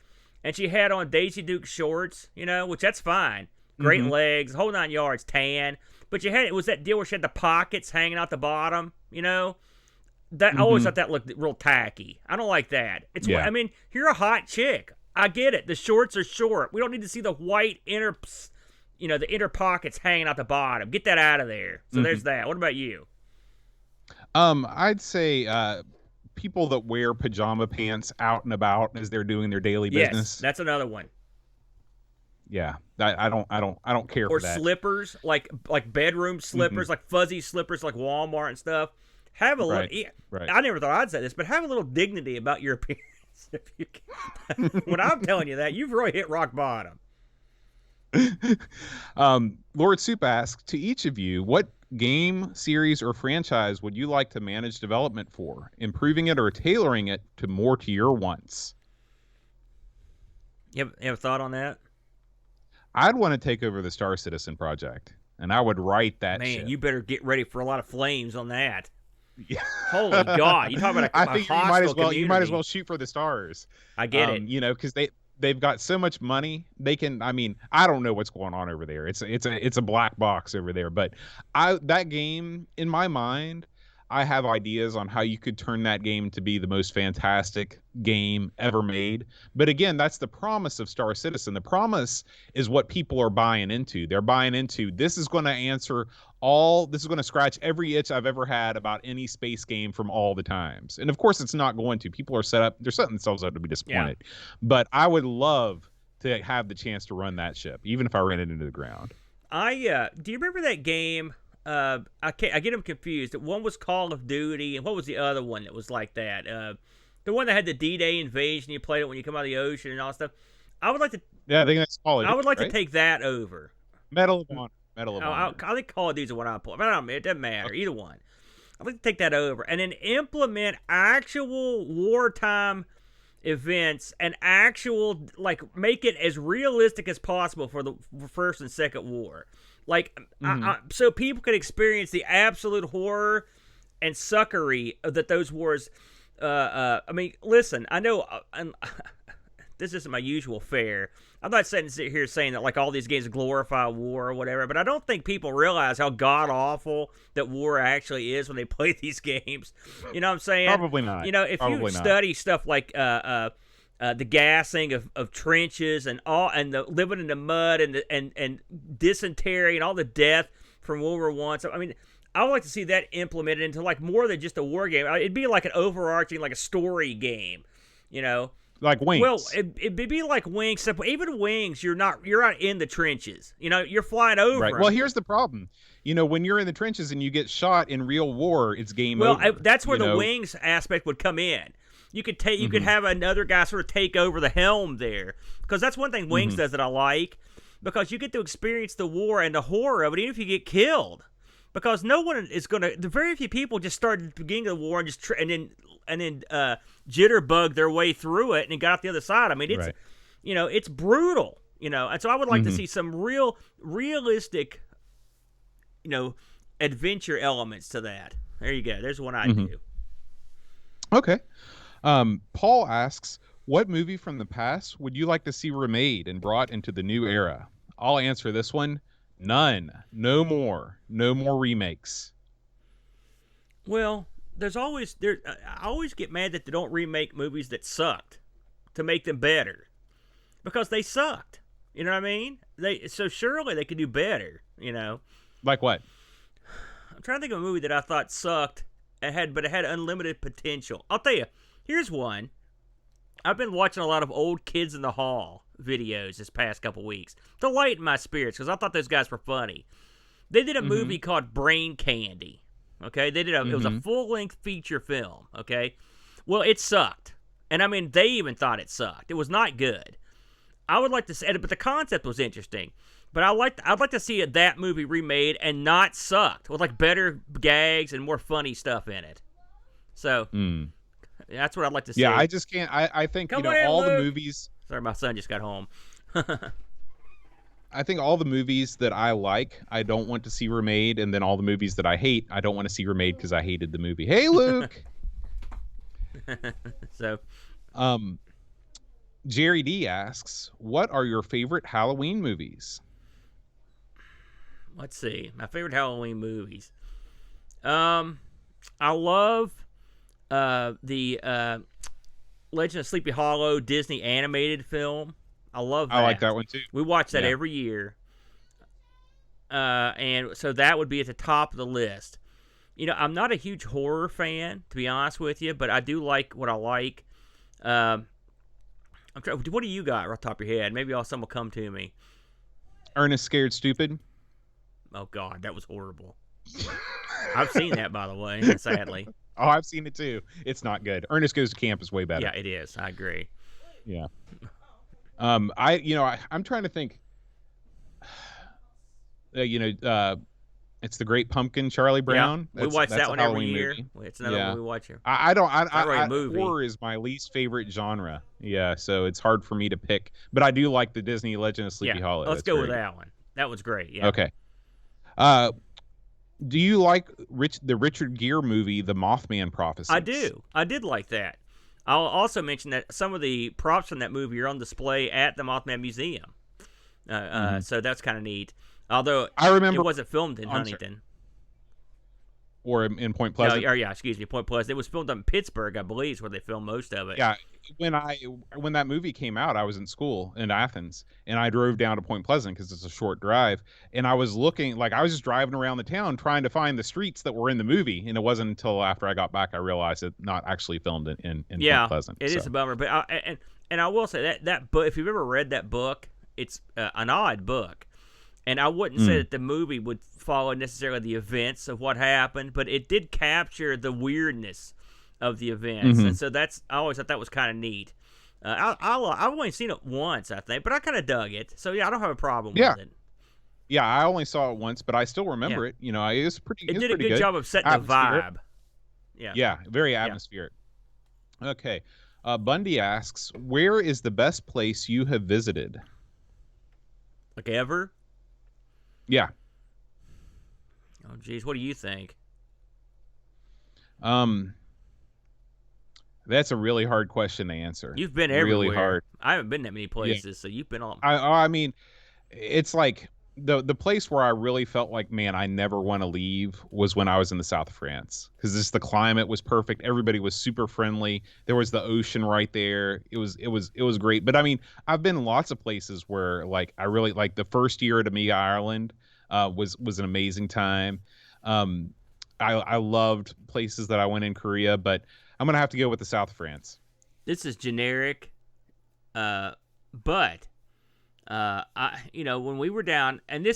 And she had on Daisy Duke shorts, which that's fine. Great legs, whole 9 yards, tan. But it was that deal where she had the pockets hanging out the bottom, That I always thought that looked real tacky. I don't like that. I mean, you're a hot chick. I get it. The shorts are short. We don't need to see the white inner pockets hanging out the bottom. Get that out of there. So there's that. What about you? I'd say people that wear pajama pants out and about as they're doing their daily business. Yes, that's another one. Yeah, I don't care for that. Or slippers, like bedroom slippers, like fuzzy slippers, like Walmart and stuff. Have a little. Right. I never thought I'd say this, but have a little dignity about your appearance. If you can. When I'm telling you that, you've really hit rock bottom. Lord Soup asks, to each of you, what game, series, or franchise would you like to manage development for, improving it or tailoring it to your wants? You have a thought on that? I'd want to take over the Star Citizen project, and I would write that shit. Man, you better get ready for a lot of flames on that. Yeah. Holy God! You talk about a I think hostile you might as well shoot for the stars. I get it. Because they've got so much money. They can. I mean, I don't know what's going on over there. It's a black box over there. But that game, in my mind, I have ideas on how you could turn that game to be the most fantastic game ever made. But again, that's the promise of Star Citizen. The promise is what people are buying into. They're buying into this is going to scratch every itch I've ever had about any space game from all the times. And of course it's not going to. People are they're setting themselves up to be disappointed. Yeah. But I would love to have the chance to run that ship, even if I ran it into the ground. Do you remember that game? I get them confused. One was Call of Duty, and what was the other one that was like that? The one that had the D-Day invasion. You played it when you come out of the ocean and all that stuff. I would like to. Yeah, I think that's Call of Duty. I would like to take that over. Medal of Honor. I think Call of Duty is the one I play. But I don't know, it doesn't matter. Okay. Either one. I'd like to take that over and then implement actual wartime events and make it as realistic as possible for the First and Second War. So people could experience the absolute horror and suckery that those wars. I mean, listen, I know this isn't my usual fare. I'm not sitting here saying that all these games glorify war or whatever, but I don't think people realize how god awful that war actually is when they play these games. You know what I'm saying? Probably not. If you study stuff like the gassing of trenches and the living in the mud and dysentery and all the death from World War I. So, I mean, I would like to see that implemented into more than just a war game. It'd be like an overarching, a story game, Like Wings. Well, it'd be like Wings. Except even Wings, you're not in the trenches. You're flying over. Right. Well, here's the problem. When you're in the trenches and you get shot in real war, it's game over. Well, that's where the Wings aspect would come in. You could you could have another guy sort of take over the helm there, because that's one thing Wings does that I like, because you get to experience the war and the horror of it, even if you get killed. Because no one is going to. The very few people just started at the beginning of the war and just and then jitterbug their way through it and got out the other side. I mean, it's it's brutal. And so I would like to see some realistic, adventure elements to that. There you go. There's one I do. Okay. Paul asks, what movie from the past would you like to see remade and brought into the new era? I'll answer this one. None. No more. No more remakes. Well, I always get mad that they don't remake movies that sucked to make them better, because they sucked. You know what I mean? So surely they could do better. Like what? I'm trying to think of a movie that I thought sucked, but it had unlimited potential. I'll tell you. Here's one. I've been watching a lot of old Kids in the Hall videos this past couple weeks to lighten my spirits, because I thought those guys were funny. They did a movie called Brain Candy. Okay, it was a full-length feature film. Okay, well, it sucked, and I mean, they even thought it sucked. It was not good. I would like to say, but the concept was interesting. But I'd like to see that movie remade and not sucked, with like better gags and more funny stuff in it. So that's what I'd like to see. Yeah, I just can't. I think Come all Luke. the movies. Sorry, my son just got home. I think all the movies that I like, I don't want to see remade, and then all the movies that I hate, I don't want to see remade because I hated the movie. Hey, Luke. So, Jerry D asks, what are your favorite Halloween movies? Let's see. My favorite Halloween movies. I love the Legend of Sleepy Hollow Disney animated film. I love that. I like that one too. We watch that every year. And so that would be at the top of the list. I'm not a huge horror fan, to be honest with you, but I do like what I like. I'm trying. What do you got right off the top of your head? Maybe some will come to me. Ernest Scared Stupid. Oh, God, that was horrible. I've seen that, by the way, sadly. Oh, I've seen it too. It's not good. Ernest Goes to Camp is way better. Yeah, it is. I agree. Yeah. I'm trying to think. It's The Great Pumpkin, Charlie Brown. Yeah, we watch that one every year. Movie. It's another one we watch here. Horror is my least favorite genre. Yeah, so it's hard for me to pick. But I do like the Disney Legend of Sleepy Hollow. Let's go with that one. That was great. Yeah. Okay. Do you like the Richard Gere movie, The Mothman Prophecies? I do. I did like that. I'll also mention that some of the props from that movie are on display at the Mothman Museum. So that's kind of neat. Although I remember it wasn't filmed in Huntington. Or in Point Pleasant. Excuse me, Point Pleasant. It was filmed in Pittsburgh, I believe, is where they filmed most of it. Yeah, when that movie came out, I was in school in Athens, and I drove down to Point Pleasant because it's a short drive, and I was looking, I was just driving around the town trying to find the streets that were in the movie, and it wasn't until after I got back I realized it not actually filmed in Point Pleasant. It is a bummer, but I will say that book, if you've ever read that book, it's an odd book. And I wouldn't say that the movie would follow necessarily the events of what happened, but it did capture the weirdness of the events. And so I always thought that was kind of neat. I've only seen it once, I think, but I kind of dug it. So, I don't have a problem with it. Yeah, I only saw it once, but I still remember it. It was pretty good. It did a good job of setting the vibe. Yeah, very atmospheric. Yeah. Okay. Bundy asks, where is the best place you have visited? Like ever? Yeah. Oh, geez. What do you think? That's a really hard question to answer. You've been everywhere. Really hard. I haven't been that many places, so you've been all. I mean, it's like the place where I really felt like, man, I never want to leave was when I was in the south of France, because the climate was perfect. Everybody was super friendly. There was the ocean right there. It was great. But I mean, I've been lots of places where I really like the first year at Amiga Ireland was an amazing time. I loved places that I went in Korea, but I'm gonna have to go with the south of France. This is generic, but. When we were down, and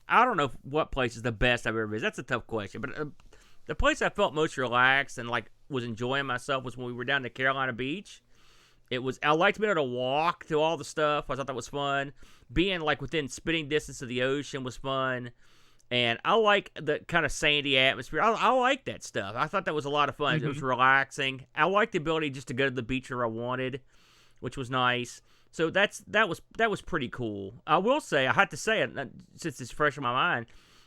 I don't know what place is the best I've ever visited. That's a tough question, but the place I felt most relaxed and was enjoying myself was when we were down to Carolina Beach. I liked being able to walk through all the stuff. I thought that was fun. Being within spitting distance of the ocean was fun, and I like the kind of sandy atmosphere. I like that stuff. I thought that was a lot of fun. It was relaxing. I liked the ability just to go to the beach where I wanted, which was nice. So that was pretty cool. I will say, I had to say it since it's fresh in my mind.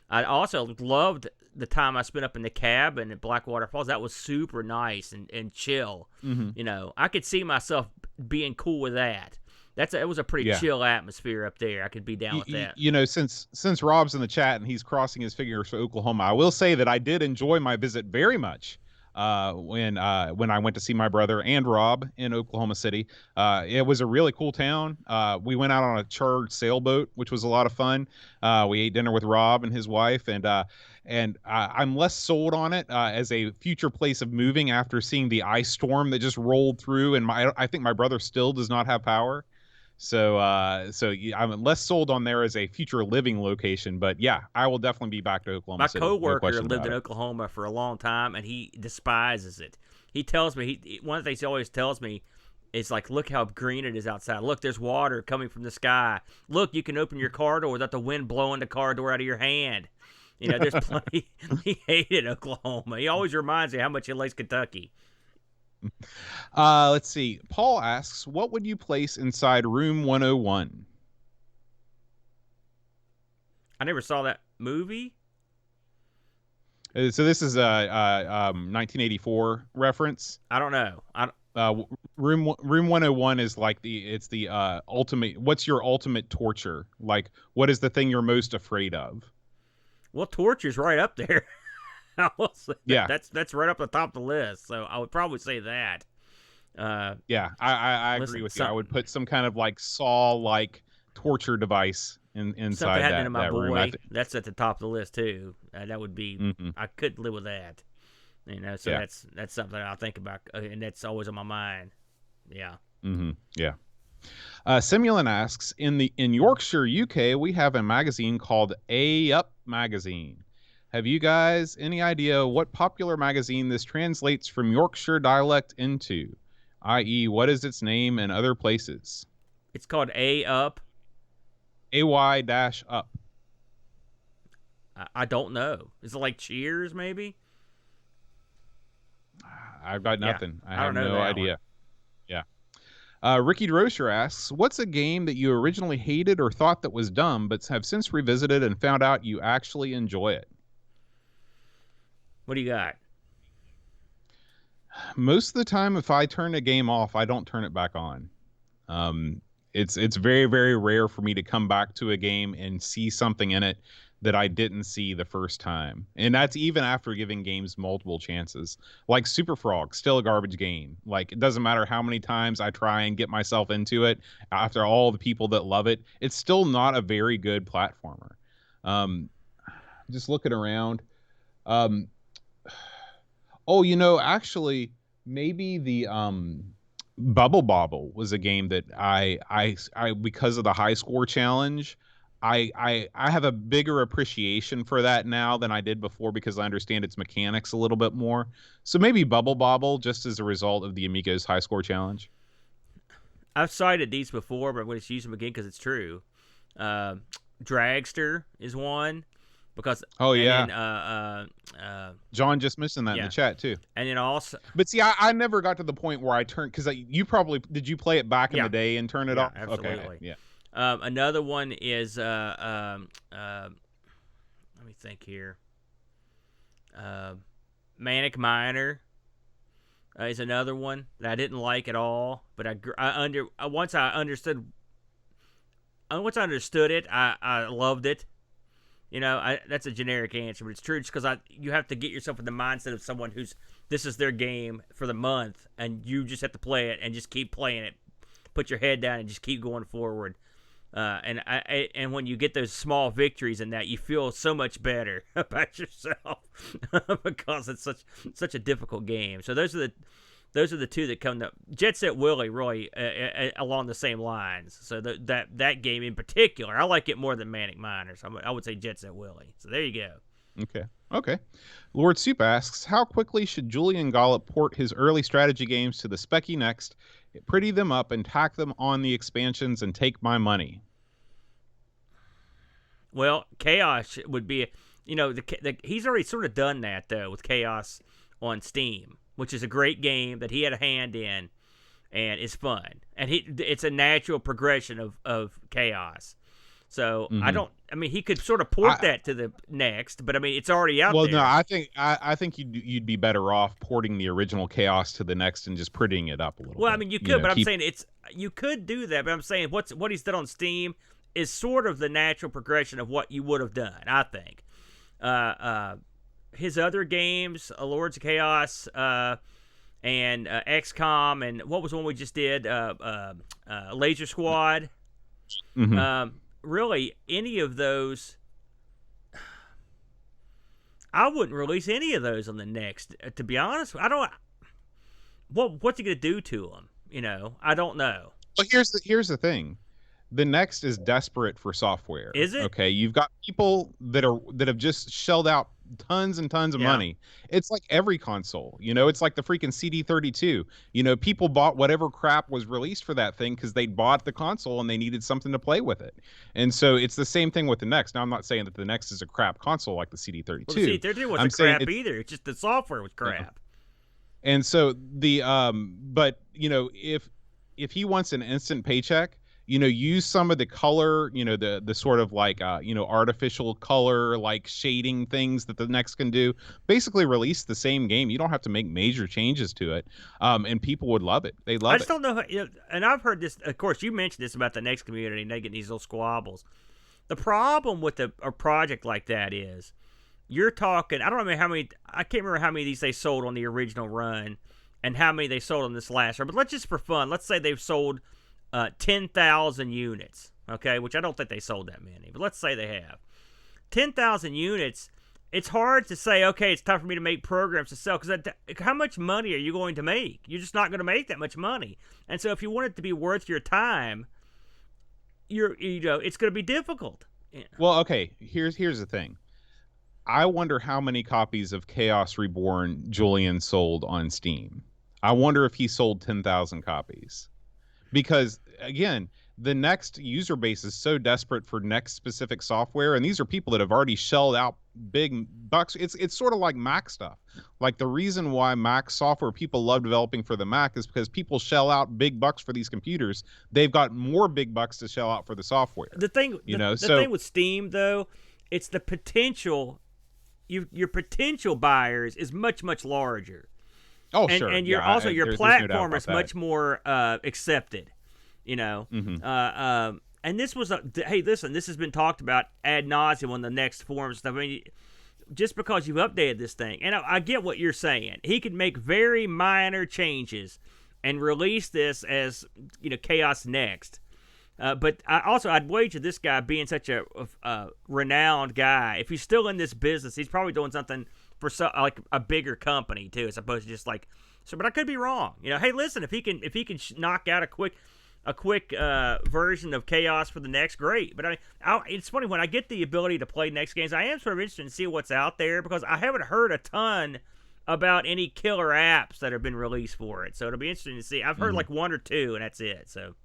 I also loved the time I spent up in the cabin at Blackwater Falls. That was super nice and chill. Hmm. I could see myself being cool with that. It was a pretty Yeah. chill atmosphere up there. I could be down with that. Since Rob's in the chat and he's crossing his fingers for Oklahoma, I will say that I did enjoy my visit very much. When I went to see my brother and Rob in Oklahoma City, it was a really cool town. We went out on a chartered sailboat, which was a lot of fun. We ate dinner with Rob and his wife, and I'm less sold on it as a future place of moving after seeing the ice storm that just rolled through, and I think my brother still does not have power. So I'm less sold on there as a future living location, but yeah, I will definitely be back to Oklahoma My City. No coworker question lived about in it. Oklahoma for a long time, and he despises it. He tells me one of the things he always tells me is like, look how green it is outside. Look, there's water coming from the sky. Look, you can open your car door without the wind blowing the car door out of your hand. There's plenty. He hated Oklahoma. He always reminds me how much he likes Kentucky. Let's see. Paul asks, what would you place inside room 101? I never saw that movie. So this is a 1984 reference. I don't know. Room 101 is like the ultimate. What's your ultimate torture? Like, what is the thing you're most afraid of? Well, torture's right up there. I will say Yeah. that's right up the top of the list. So I would probably say that. Yeah, I Listen, agree with you. I would put some kind of like saw-like torture device inside something happening to my that boy. room. That's at the top of the list too. That would be. Mhm. I couldn't live with that. So Yeah. that's something I'll think about, and that's always on my mind. Yeah. Mm-hmm. Yeah. Simulan asks, in Yorkshire, UK, we have a magazine called A Up Magazine. Have you guys any idea what popular magazine this translates from Yorkshire dialect into? I.e., what is its name in other places? It's called A Up. AY-up. I don't know. Is it like Cheers, maybe? I've got Yeah, nothing. I I don't have know no that idea. Yeah. Ricky Drosher asks, what's a game that you originally hated or thought that was dumb, but have since revisited and found out you actually enjoy it? What do you got? Most of the time, if I turn a game off, I don't turn it back on. It's very, very rare for me to come back to a game and see something in it that I didn't see the first time. And that's even after giving games multiple chances. Like Super Frog, still a garbage game. Like, it doesn't matter how many times I try and get myself into it, after all the people that love it, it's still not a very good platformer. Just looking around. Um, actually, maybe the Bubble Bobble was a game that I because of the high score challenge, I have a bigger appreciation for that now than I did before because I understand its mechanics a little bit more. So maybe Bubble Bobble, just as a result of the Amigos high score challenge. I've cited these before, but I'm going to use them again because it's true. Dragster is one. Because John just mentioned that in the chat too. And then also, but see, I never got to the point where I turned because you probably did. You play it back in the day and turn it off? Absolutely. Okay, yeah. Another one is let me think here. Manic Miner is another one that I didn't like at all, but once I understood it, I loved it. That's a generic answer, but it's true. Just because you have to get yourself in the mindset of someone this is their game for the month, and you just have to play it and just keep playing it. Put your head down and just keep going forward. And when you get those small victories in that, you feel so much better about yourself because it's such a difficult game. So those are the two that come to Jet Set Willie, really along the same lines. So that game in particular, I like it more than Manic Miner. So I would say Jet Set Willie. So there you go. Okay. Lord Soup asks, how quickly should Julian Gollop port his early strategy games to the Speccy Next, pretty them up, and tack them on the expansions and take my money? Well, Chaos would be, he's already sort of done that though with Chaos on Steam, which is a great game that he had a hand in, and it's fun, and it's a natural progression of chaos. So Mm-hmm. I mean, he could sort of port I that to the next, but I mean, it's already out Well, no, there. I think you'd be better off porting the original Chaos to the next and just prettying it up a little Well, I bit. mean, you You could, know, but I'm keep saying you could do that. But I'm saying what he's done on Steam is sort of the natural progression of what you would have done. I think. His other games, Lords of Chaos, and XCOM, and what was one we just did? Laser Squad. Mhm. Really, any of those, I wouldn't release any of those on the next. To be honest, I don't. What's he gonna do to them? I don't know. Well, here's the thing. The next is desperate for software. Is it? Okay, you've got people that have just shelled out tons and tons of Yeah. money. It's like every console, it's like the freaking CD32. People bought whatever crap was released for that thing because they bought the console and they needed something to play with it. And so it's the same thing with the next. Now I'm not saying that the next is a crap console like the CD32. Well, the CD32 wasn't I'm saying crap either. It's just the software was crap. and so but if he wants an instant paycheck, use some of the color, the sort of like artificial color like shading things that the next can do. Basically release the same game. You don't have to make major changes to it. And people would love it. They love I just it. don't know. And I've heard this. Of course, you mentioned this about the next community and they get these little squabbles. The problem with a project like that is you're talking. I don't remember how many. I can't remember how many of these they sold on the original run, and how many they sold on this last run. But let's just for fun. Let's say they've sold 10,000 units. Okay, which I don't think they sold that many, but let's say they have 10,000 units. It's hard to say, okay, it's time for me to make programs to sell, because how much money are you going to make? You're just not going to make that much money. And so if you want it to be worth your time, it's going to be difficult. Yeah. Well, okay, here's the thing. I wonder how many copies of Chaos Reborn Julian sold on Steam. I wonder if he sold 10,000 copies. Because again, the next user base is so desperate for next specific software, and these are people that have already shelled out big bucks. It's sort of like Mac stuff. Like the reason why Mac software people love developing for the Mac is because people shell out big bucks for these computers. They've got more big bucks to shell out for the software. The thing with Steam though, it's the potential. Your potential buyers is much larger. Oh, sure. And your platform is much more accepted. Mm-hmm. And this was hey, listen, this has been talked about ad nauseum on the next forums stuff. I mean, just because you've updated this thing, and I get what you're saying, he could make very minor changes and release this as Chaos Next. But I'd wager this guy, being such a renowned guy, if he's still in this business, he's probably doing something for like a bigger company too, as opposed to just like. So, but I could be wrong. Hey, listen, if he can knock out a quick version of Chaos for the next, great. But it's funny when I get the ability to play next games, I am sort of interested in see what's out there, because I haven't heard a ton about any killer apps that have been released for it. So it'll be interesting to see. I've heard like one or two, and that's it. So.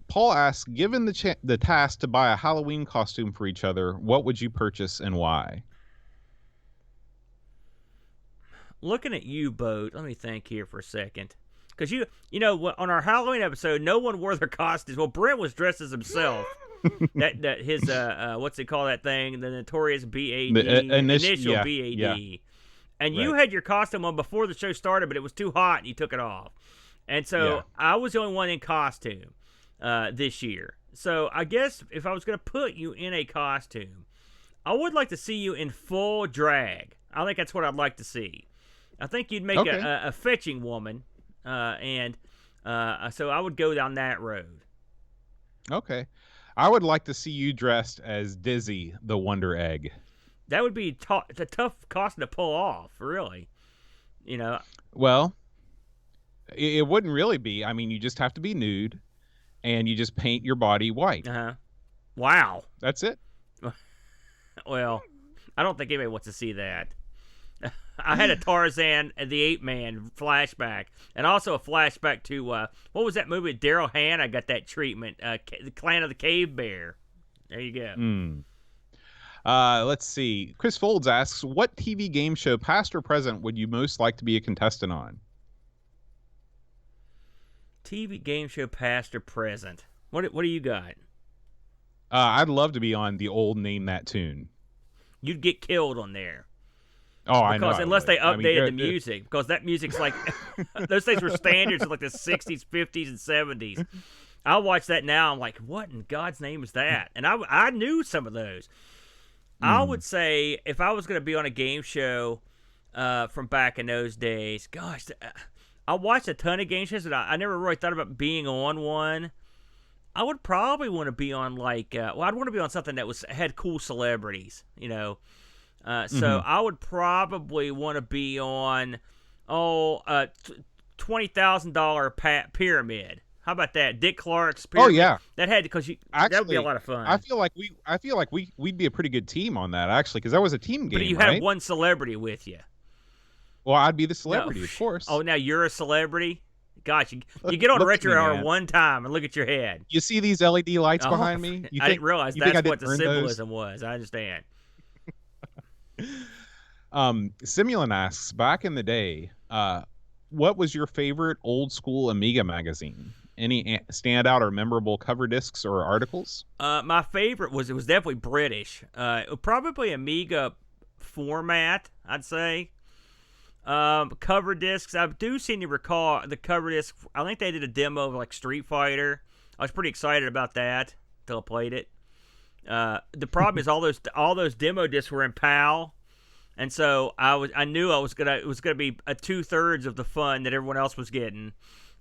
Paul asks, given the task to buy a Halloween costume for each other, what would you purchase and why? Looking at you, Boat, let me think here for a second. Because on our Halloween episode, no one wore their costumes. Well, Brent was dressed as himself. that his what's it call that thing? The notorious BAD, the initial BAD. Yeah. And you had your costume on before the show started, but it was too hot and you took it off. And so I was the only one in costume this year. So I guess if I was going to put you in a costume, I would like to see you in full drag. I think that's what I'd like to see. I think you'd make a fetching woman, and so I would go down that road. Okay. I would like to see you dressed as Dizzy, the Wonder Egg. That would be a tough costume to pull off, really. Well, it wouldn't really be. I mean, you just have to be nude, and you just paint your body white. Wow. That's it. Well, I don't think anybody wants to see that. I had a Tarzan and the Ape Man flashback, and also a flashback to what was that movie with Daryl Hannah got that treatment? The Clan of the Cave Bear. There you go. Let's see. Chris Folds asks, what TV game show, past or present, would you most like to be a contestant on? TV game show past or present. What do you got? I'd love to be on the old Name That Tune. You'd get killed on there. Oh, I know. Because I unless would. they I mean, updated the music, because that music's like those things were standards of like the 60s, 50s, and 70s. I watch that now. I'm like, what in God's name is that? And I knew some of those. I would say if I was going to be on a game show from back in those days, gosh, I watched a ton of game shows, and I never really thought about being on one. I would probably want to be on like, I'd want to be on something that had cool celebrities, you know. So I would probably want to be on, $20,000 pyramid. How about that, Dick Clark's pyramid? Oh yeah, that had because that would be a lot of fun. I feel like we'd be a pretty good team on that actually, because that was a team game. But you right? had one celebrity with you. Well, I'd be the celebrity, of course. Oh, now you're a celebrity. Gosh, you get on Retro Hour one time and look at your head. You see these LED lights behind me? I didn't realize that's what the symbolism was. I understand. Simulan asks, back in the day, what was your favorite old school Amiga magazine? Any standout or memorable cover discs or articles? My favorite was definitely British. Probably Amiga format, I'd say. Cover discs, I do seem to recall the cover disc. I think they did a demo of like Street Fighter. I was pretty excited about that until I played it. The problem is all those demo discs were in PAL, and so I knew it was gonna be a 2/3 of the fun that everyone else was getting,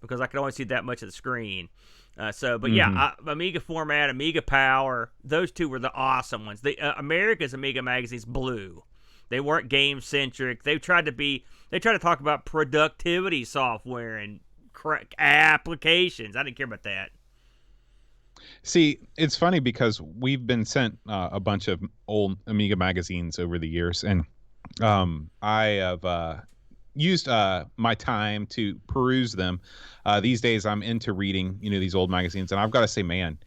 because I could only see that much of the screen. Amiga format, Amiga Power, those two were the awesome ones. The America's Amiga magazines blew. They weren't game centric. They tried to talk about productivity software and applications. I didn't care about that. See, it's funny because we've been sent a bunch of old Amiga magazines over the years, and I have used my time to peruse them. These days, I'm into reading, these old magazines, and I've got to say, man,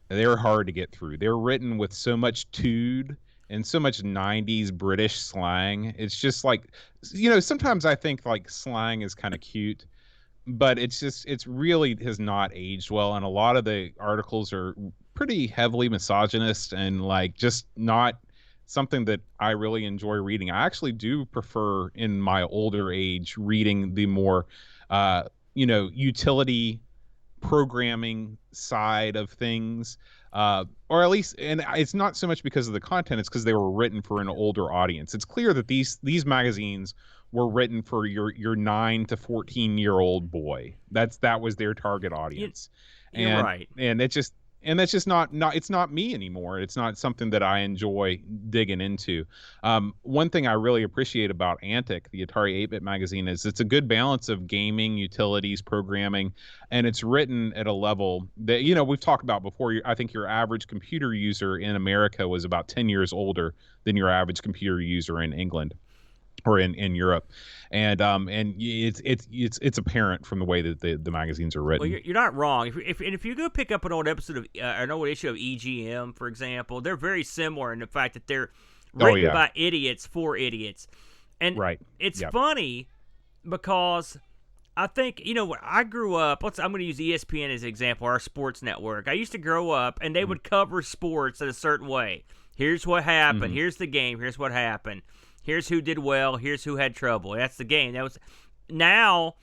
they're hard to get through. They're written with so much tude and so much 90s British slang. It's just like, sometimes I think like slang is kind of cute, but it's really has not aged well. And a lot of the articles are pretty heavily misogynist and like just not something that I really enjoy reading. I actually do prefer in my older age reading the more, utility programming side of things. Or at least, and it's not so much because of the content, it's because they were written for an older audience. It's clear that these magazines were written for your 9 to 14-year-old boy. That was their target audience. You're right. And that's just not it's not me anymore. It's not something that I enjoy digging into. One thing I really appreciate about Antic, the Atari 8-bit magazine, is it's a good balance of gaming, utilities, programming, and it's written at a level that, we've talked about before. I think your average computer user in America was about 10 years older than your average computer user in England or in Europe. And it's apparent from the way that the magazines are written. Well, you're not wrong. If you go pick up an old episode of an old issue of EGM, for example, they're very similar in the fact that they're written by idiots for idiots. And it's funny because I think, I grew up, I'm going to use ESPN as an example, our sports network. I used to grow up and they would cover sports in a certain way. Here's what happened. Here's the game. Here's what happened. Here's who did well. Here's who had trouble. That's the game. Now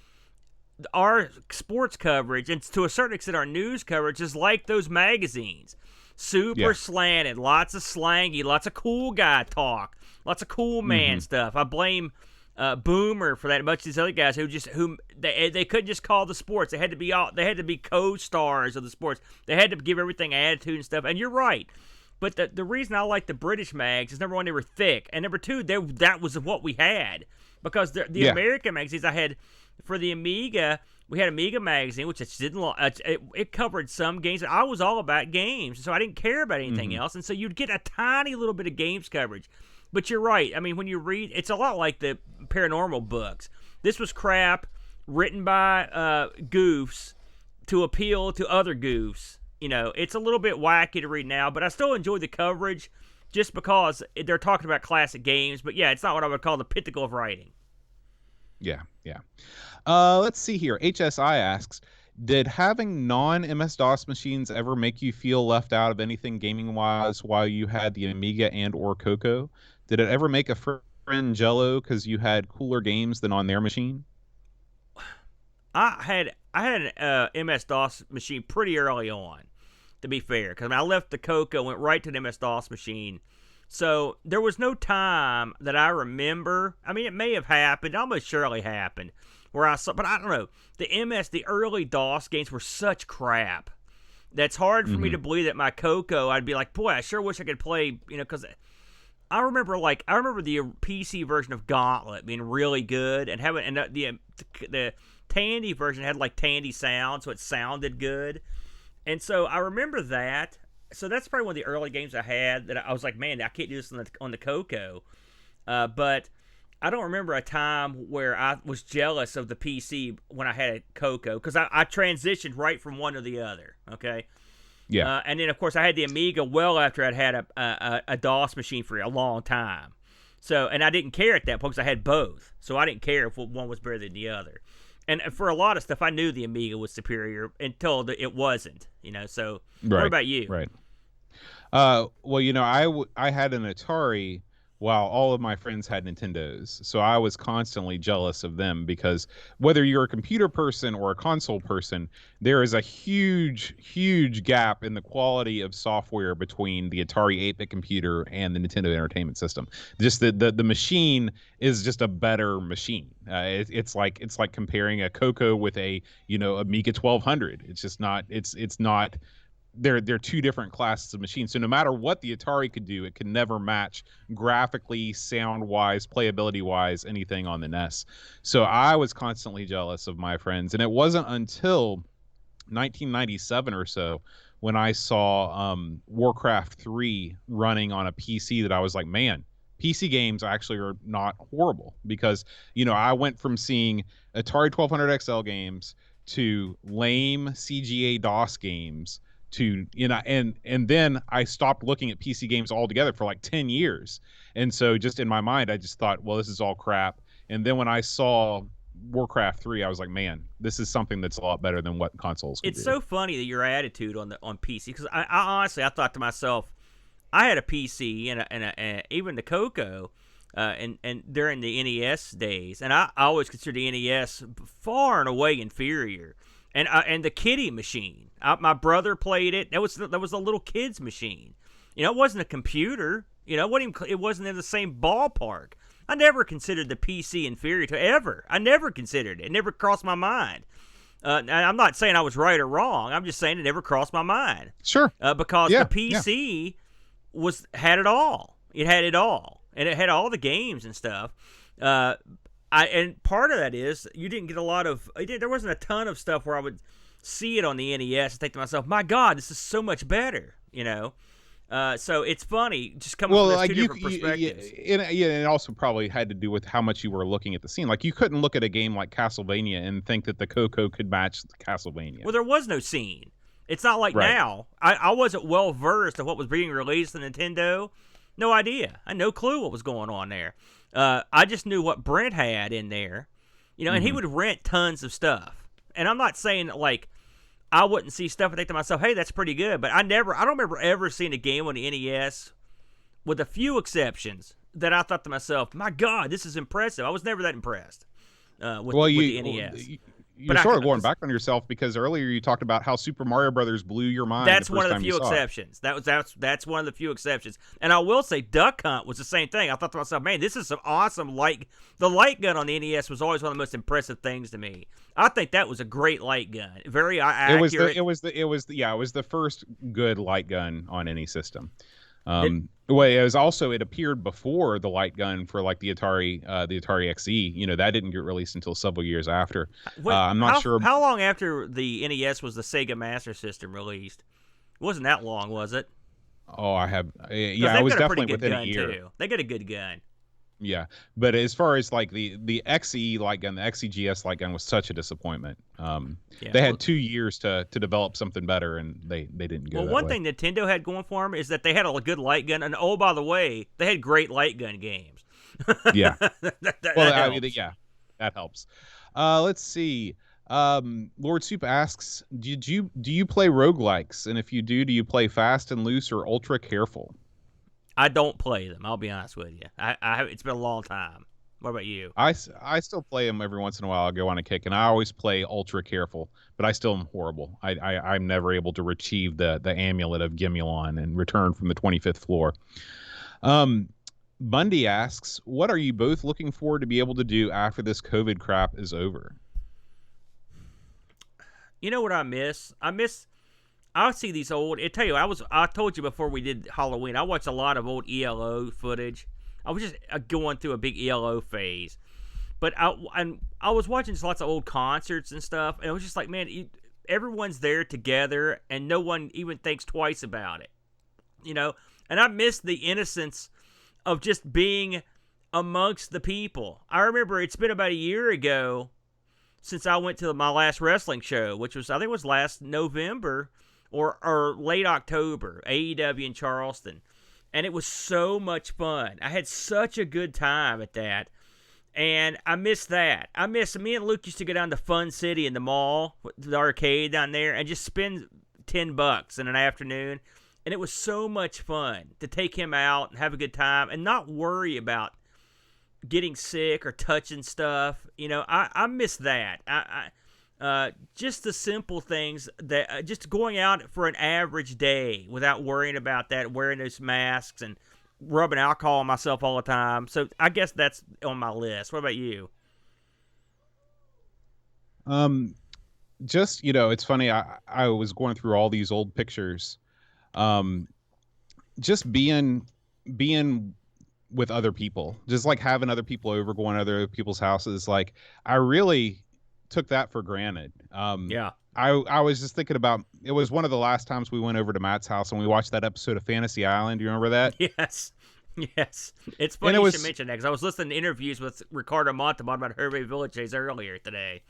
our sports coverage, and to a certain extent our news coverage, is like those magazines. Super slanted, lots of slangy, lots of cool guy talk, lots of cool man stuff. I blame Boomer for that. Much of these other guys who they couldn't just call the sports. They had to be co-stars of the sports. They had to give everything attitude and stuff. And you're right. But the reason I like the British mags is, number one, they were thick, and number two, that was what we had. Because the American magazines I had for the Amiga, we had Amiga magazine, which it covered some games. I was all about games, so I didn't care about anything else. And so you'd get a tiny little bit of games coverage. But you're right. I mean, when you read, it's a lot like the paranormal books. This was crap written by goofs to appeal to other goofs. It's a little bit wacky to read now, but I still enjoy the coverage just because they're talking about classic games. But yeah, it's not what I would call the pinnacle of writing. Yeah. Let's see here. HSI asks, Did having non-MS-DOS machines ever make you feel left out of anything gaming-wise while you had the Amiga and or Coco? Did it ever make a friend jello because you had cooler games than on their machine? I had an MS DOS machine pretty early on, to be fair, because I left the Coco, went right to the MS DOS machine. So there was no time that I remember. I mean, it may have happened, almost surely happened, where I saw, but I don't know. The early DOS games were such crap. That's hard for me to believe that my Coco, I'd be like, boy, I sure wish I could play, because I remember the PC version of Gauntlet being really good, and having and the Tandy version had like Tandy sound, so it sounded good. And so I remember that. So that's probably one of the early games I had that I was like, man, I can't do this on the Coco. But I don't remember a time where I was jealous of the PC when I had a Coco, because I transitioned right from one to the other. Okay. Yeah. And then, of course, I had the Amiga well after I'd had a DOS machine for a long time. So, and I didn't care at that point because I had both. So I didn't care if one was better than the other. And for a lot of stuff, I knew the Amiga was superior until it wasn't. So what about you? Right. Well, I had an Atari while all of my friends had Nintendos. So I was constantly jealous of them because whether you're a computer person or a console person, there is a huge, huge gap in the quality of software between the Atari 8-bit computer and the Nintendo Entertainment System. Just the machine is just a better machine. It's like comparing a Coco with a, Amiga 1200. It's just not, it's not. They're two different classes of machines. So no matter what the Atari could do, it could never match graphically, sound-wise, playability-wise, anything on the NES. So I was constantly jealous of my friends. And it wasn't until 1997 or so when I saw Warcraft 3 running on a PC that I was like, man, PC games actually are not horrible. Because, I went from seeing Atari 1200 XL games to lame CGA DOS games to and then I stopped looking at PC games altogether for like 10 years. And so just in my mind I just thought, well, this is all crap. And then when I saw Warcraft 3, I was like, man, this is something that's a lot better than what consoles can do. It's so funny that your attitude on PC, because I honestly, I thought to myself, I had a PC and even the Coco and during the NES days, and I always considered the NES far and away inferior. And the kiddie machine, my brother played it. That was a little kid's machine. It wasn't a computer. It wasn't in the same ballpark. I never considered the PC inferior to ever. I never considered it. It never crossed my mind. I'm not saying I was right or wrong. I'm just saying it never crossed my mind. Sure. Because the PC had it all. It had it all, and it had all the games and stuff. And part of that is you didn't get a lot of. There wasn't a ton of stuff where I would see it on the NES and think to myself, "My God, this is so much better." So it's funny just coming from those two different perspectives. And it also probably had to do with how much you were looking at the scene. Like you couldn't look at a game like Castlevania and think that the Coco could match Castlevania. Well, there was no scene. It's not like now. I wasn't well versed of what was being released on Nintendo. No idea. I had no clue what was going on there. I just knew what Brent had in there, and he would rent tons of stuff. And I'm not saying like I wouldn't see stuff and think to myself, hey, that's pretty good. But I don't remember ever seeing a game on the NES, with a few exceptions, that I thought to myself, my God, this is impressive. I was never that impressed with the NES. You're sort of going back on yourself because earlier you talked about how Super Mario Brothers blew your mind. That's one of the few exceptions. That's one of the few exceptions. And I will say Duck Hunt was the same thing. I thought to myself, man, this is some awesome the light gun on the NES was always one of the most impressive things to me. I think that was a great light gun. Very accurate. It was the first good light gun on any system. It appeared before the light gun for like the Atari XE. That didn't get released until several years after. I'm not sure how long after the NES was the Sega Master System released. It wasn't that long, was it? Oh, I have. It was definitely within a year. Too. They got a good gun. Yeah, but as far as like the XE light gun, the XEGS light gun was such a disappointment. They had 2 years to develop something better, and they didn't go. Well, one thing Nintendo had going for them is that they had a good light gun, and oh, by the way, they had great light gun games. Yeah. that helps. That helps. Let's see. Lord Soup asks, do you play roguelikes? And if you do you play fast and loose or ultra careful? I don't play them. I'll be honest with you. It's been a long time. What about you? I still play them every once in a while. I'll go on a kick, and I always play ultra careful, but I still am horrible. I'm never able to retrieve the amulet of Gimulon and return from the 25th floor. Bundy asks, what are you both looking forward to be able to do after this COVID crap is over? You know what I miss? I see these old. I told you before we did Halloween. I watched a lot of old ELO footage. I was just going through a big ELO phase, but I was watching just lots of old concerts and stuff, and it was just like, man, everyone's there together, and no one even thinks twice about it, you know. And I miss the innocence of just being amongst the people. I remember it's been about a year ago since I went to my last wrestling show, which was, I think it was last November or late October, AEW in Charleston. And it was so much fun. I had such a good time at that. And I miss that. Me and Luke used to go down to Fun City in the mall, the arcade down there, and just spend $10 in an afternoon. And it was so much fun to take him out and have a good time and not worry about getting sick or touching stuff. You know, I miss that. Just the simple things that just going out for an average day without worrying about that, wearing those masks and rubbing alcohol on myself all the time. So I guess that's on my list. What about you? Just, it's funny. I was going through all these old pictures. Just being with other people, just like having other people over, going to other people's houses. Like, I really took that for granted. Yeah. I was just thinking about, it was one of the last times we went over to Matt's house and we watched that episode of Fantasy Island. Do you remember that? Yes. Yes. It's funny you should mention that, because I was listening to interviews with Ricardo Montalban about Hervé Villachez earlier today.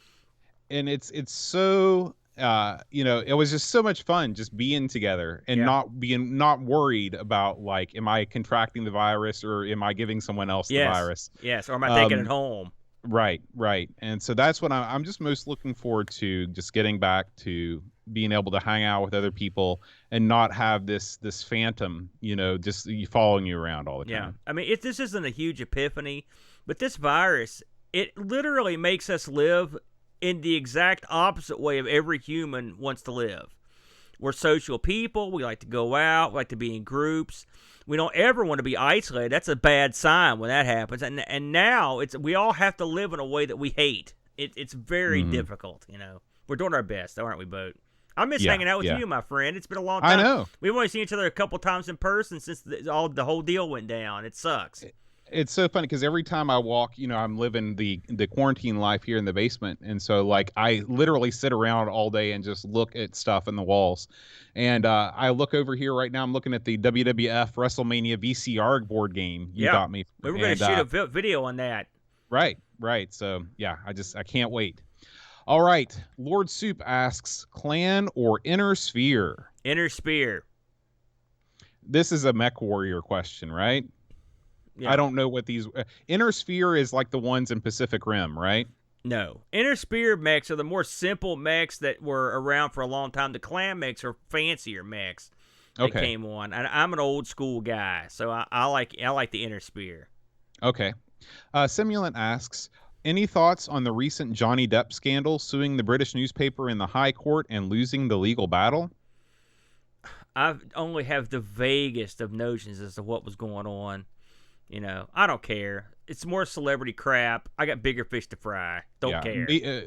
And it's so, it was just so much fun just being together and not worried about, like, am I contracting the virus or am I giving someone else the virus? Yes. Or am I taking it home? Right. And so that's what I'm just most looking forward to, just getting back to being able to hang out with other people and not have this phantom, just following you around all the time. Yeah. I mean, this isn't a huge epiphany, but this virus, it literally makes us live in the exact opposite way of every human wants to live. We're social people. We like to go out. We like to be in groups. We don't ever want to be isolated. That's a bad sign when that happens. And now we all have to live in a way that we hate. It's very difficult, We're doing our best, aren't we, Boat? I miss hanging out with you, my friend. It's been a long time. I know. We've only seen each other a couple times in person since the whole deal went down. It sucks. It's so funny because every time I walk, I'm living the quarantine life here in the basement. And so, like, I literally sit around all day and just look at stuff in the walls. And I look over here right now. I'm looking at the WWF WrestleMania VCR board game you got me. We were going to shoot a video on that. Right. So, yeah, I can't wait. All right. Lord Soup asks, clan or inner sphere? Inner sphere. This is a mech warrior question, right? Yeah. I don't know what these inner sphere is, like the ones in Pacific Rim, right? No. Inner sphere mechs are the more simple mechs that were around for a long time. The clan mechs are fancier mechs that came on. And I'm an old school guy, so I like the inner sphere. Okay. Simulant asks, any thoughts on the recent Johnny Depp scandal, suing the British newspaper in the High Court and losing the legal battle? I only have the vaguest of notions as to what was going on. I don't care. It's more celebrity crap. I got bigger fish to fry. Don't care. The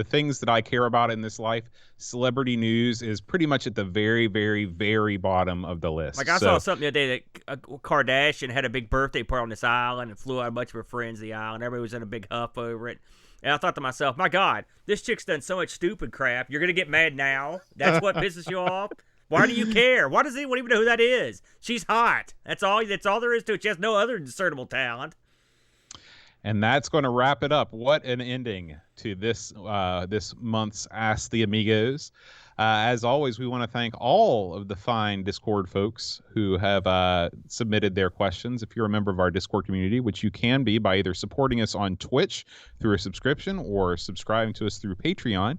things that I care about in this life, celebrity news is pretty much at the very, very, very bottom of the list. Like, I saw something the other day that Kardashian had a big birthday party on this island and flew out a bunch of her friends to the island. Everybody was in a big huff over it. And I thought to myself, my God, this chick's done so much stupid crap. You're going to get mad now? That's what pisses you off? Why do you care? Why does anyone even know who that is? She's hot. That's all there is to it. She has no other discernible talent. And that's going to wrap it up. What an ending to this month's Ask the Amigos. As always, we want to thank all of the fine Discord folks who have submitted their questions. If you're a member of our Discord community, which you can be by either supporting us on Twitch through a subscription or subscribing to us through Patreon,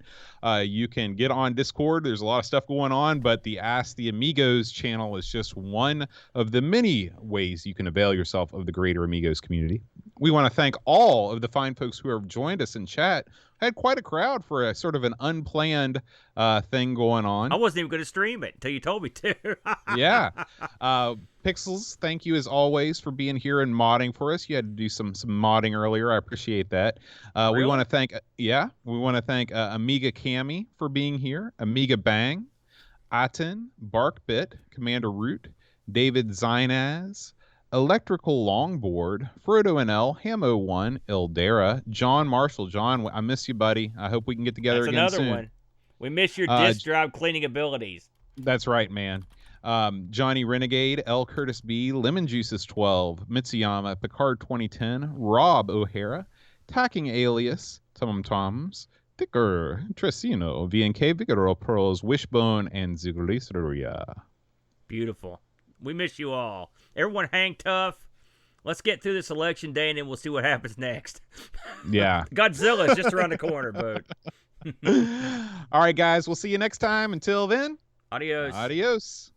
you can get on Discord. There's a lot of stuff going on, but the Ask the Amigos channel is just one of the many ways you can avail yourself of the greater Amigos community. We want to thank all of the fine folks who have joined us in chat. Had quite a crowd for a sort of an unplanned thing going on. I wasn't even going to stream it until you told me to. Yeah. Pixels, thank you as always for being here and modding for us. You had to do some modding earlier. I appreciate that. Really? We want to thank Amiga Cami for being here, Amiga Bang, Aten, Barkbit, Commander Root, David Zinaz, Electrical Longboard, Frodo and L, Hamo1, Ildera, John Marshall. John, I miss you, buddy. I hope we can get together again soon. That's another one. We miss your disk drive cleaning abilities. That's right, man. Johnny Renegade, L. Curtis B, Lemon Juices 12, Mitsuyama, Picard 2010, Rob O'Hara, Tacking Alias, Tom Toms, Thicker, Tresino, VNK, Vigoro Pearls, Wishbone, and Ziglisria. Beautiful. We miss you all. Everyone hang tough. Let's get through this election day, and then we'll see what happens next. Yeah. Godzilla's just around the corner, Boat. All right, guys. We'll see you next time. Until then, Adios. Adios.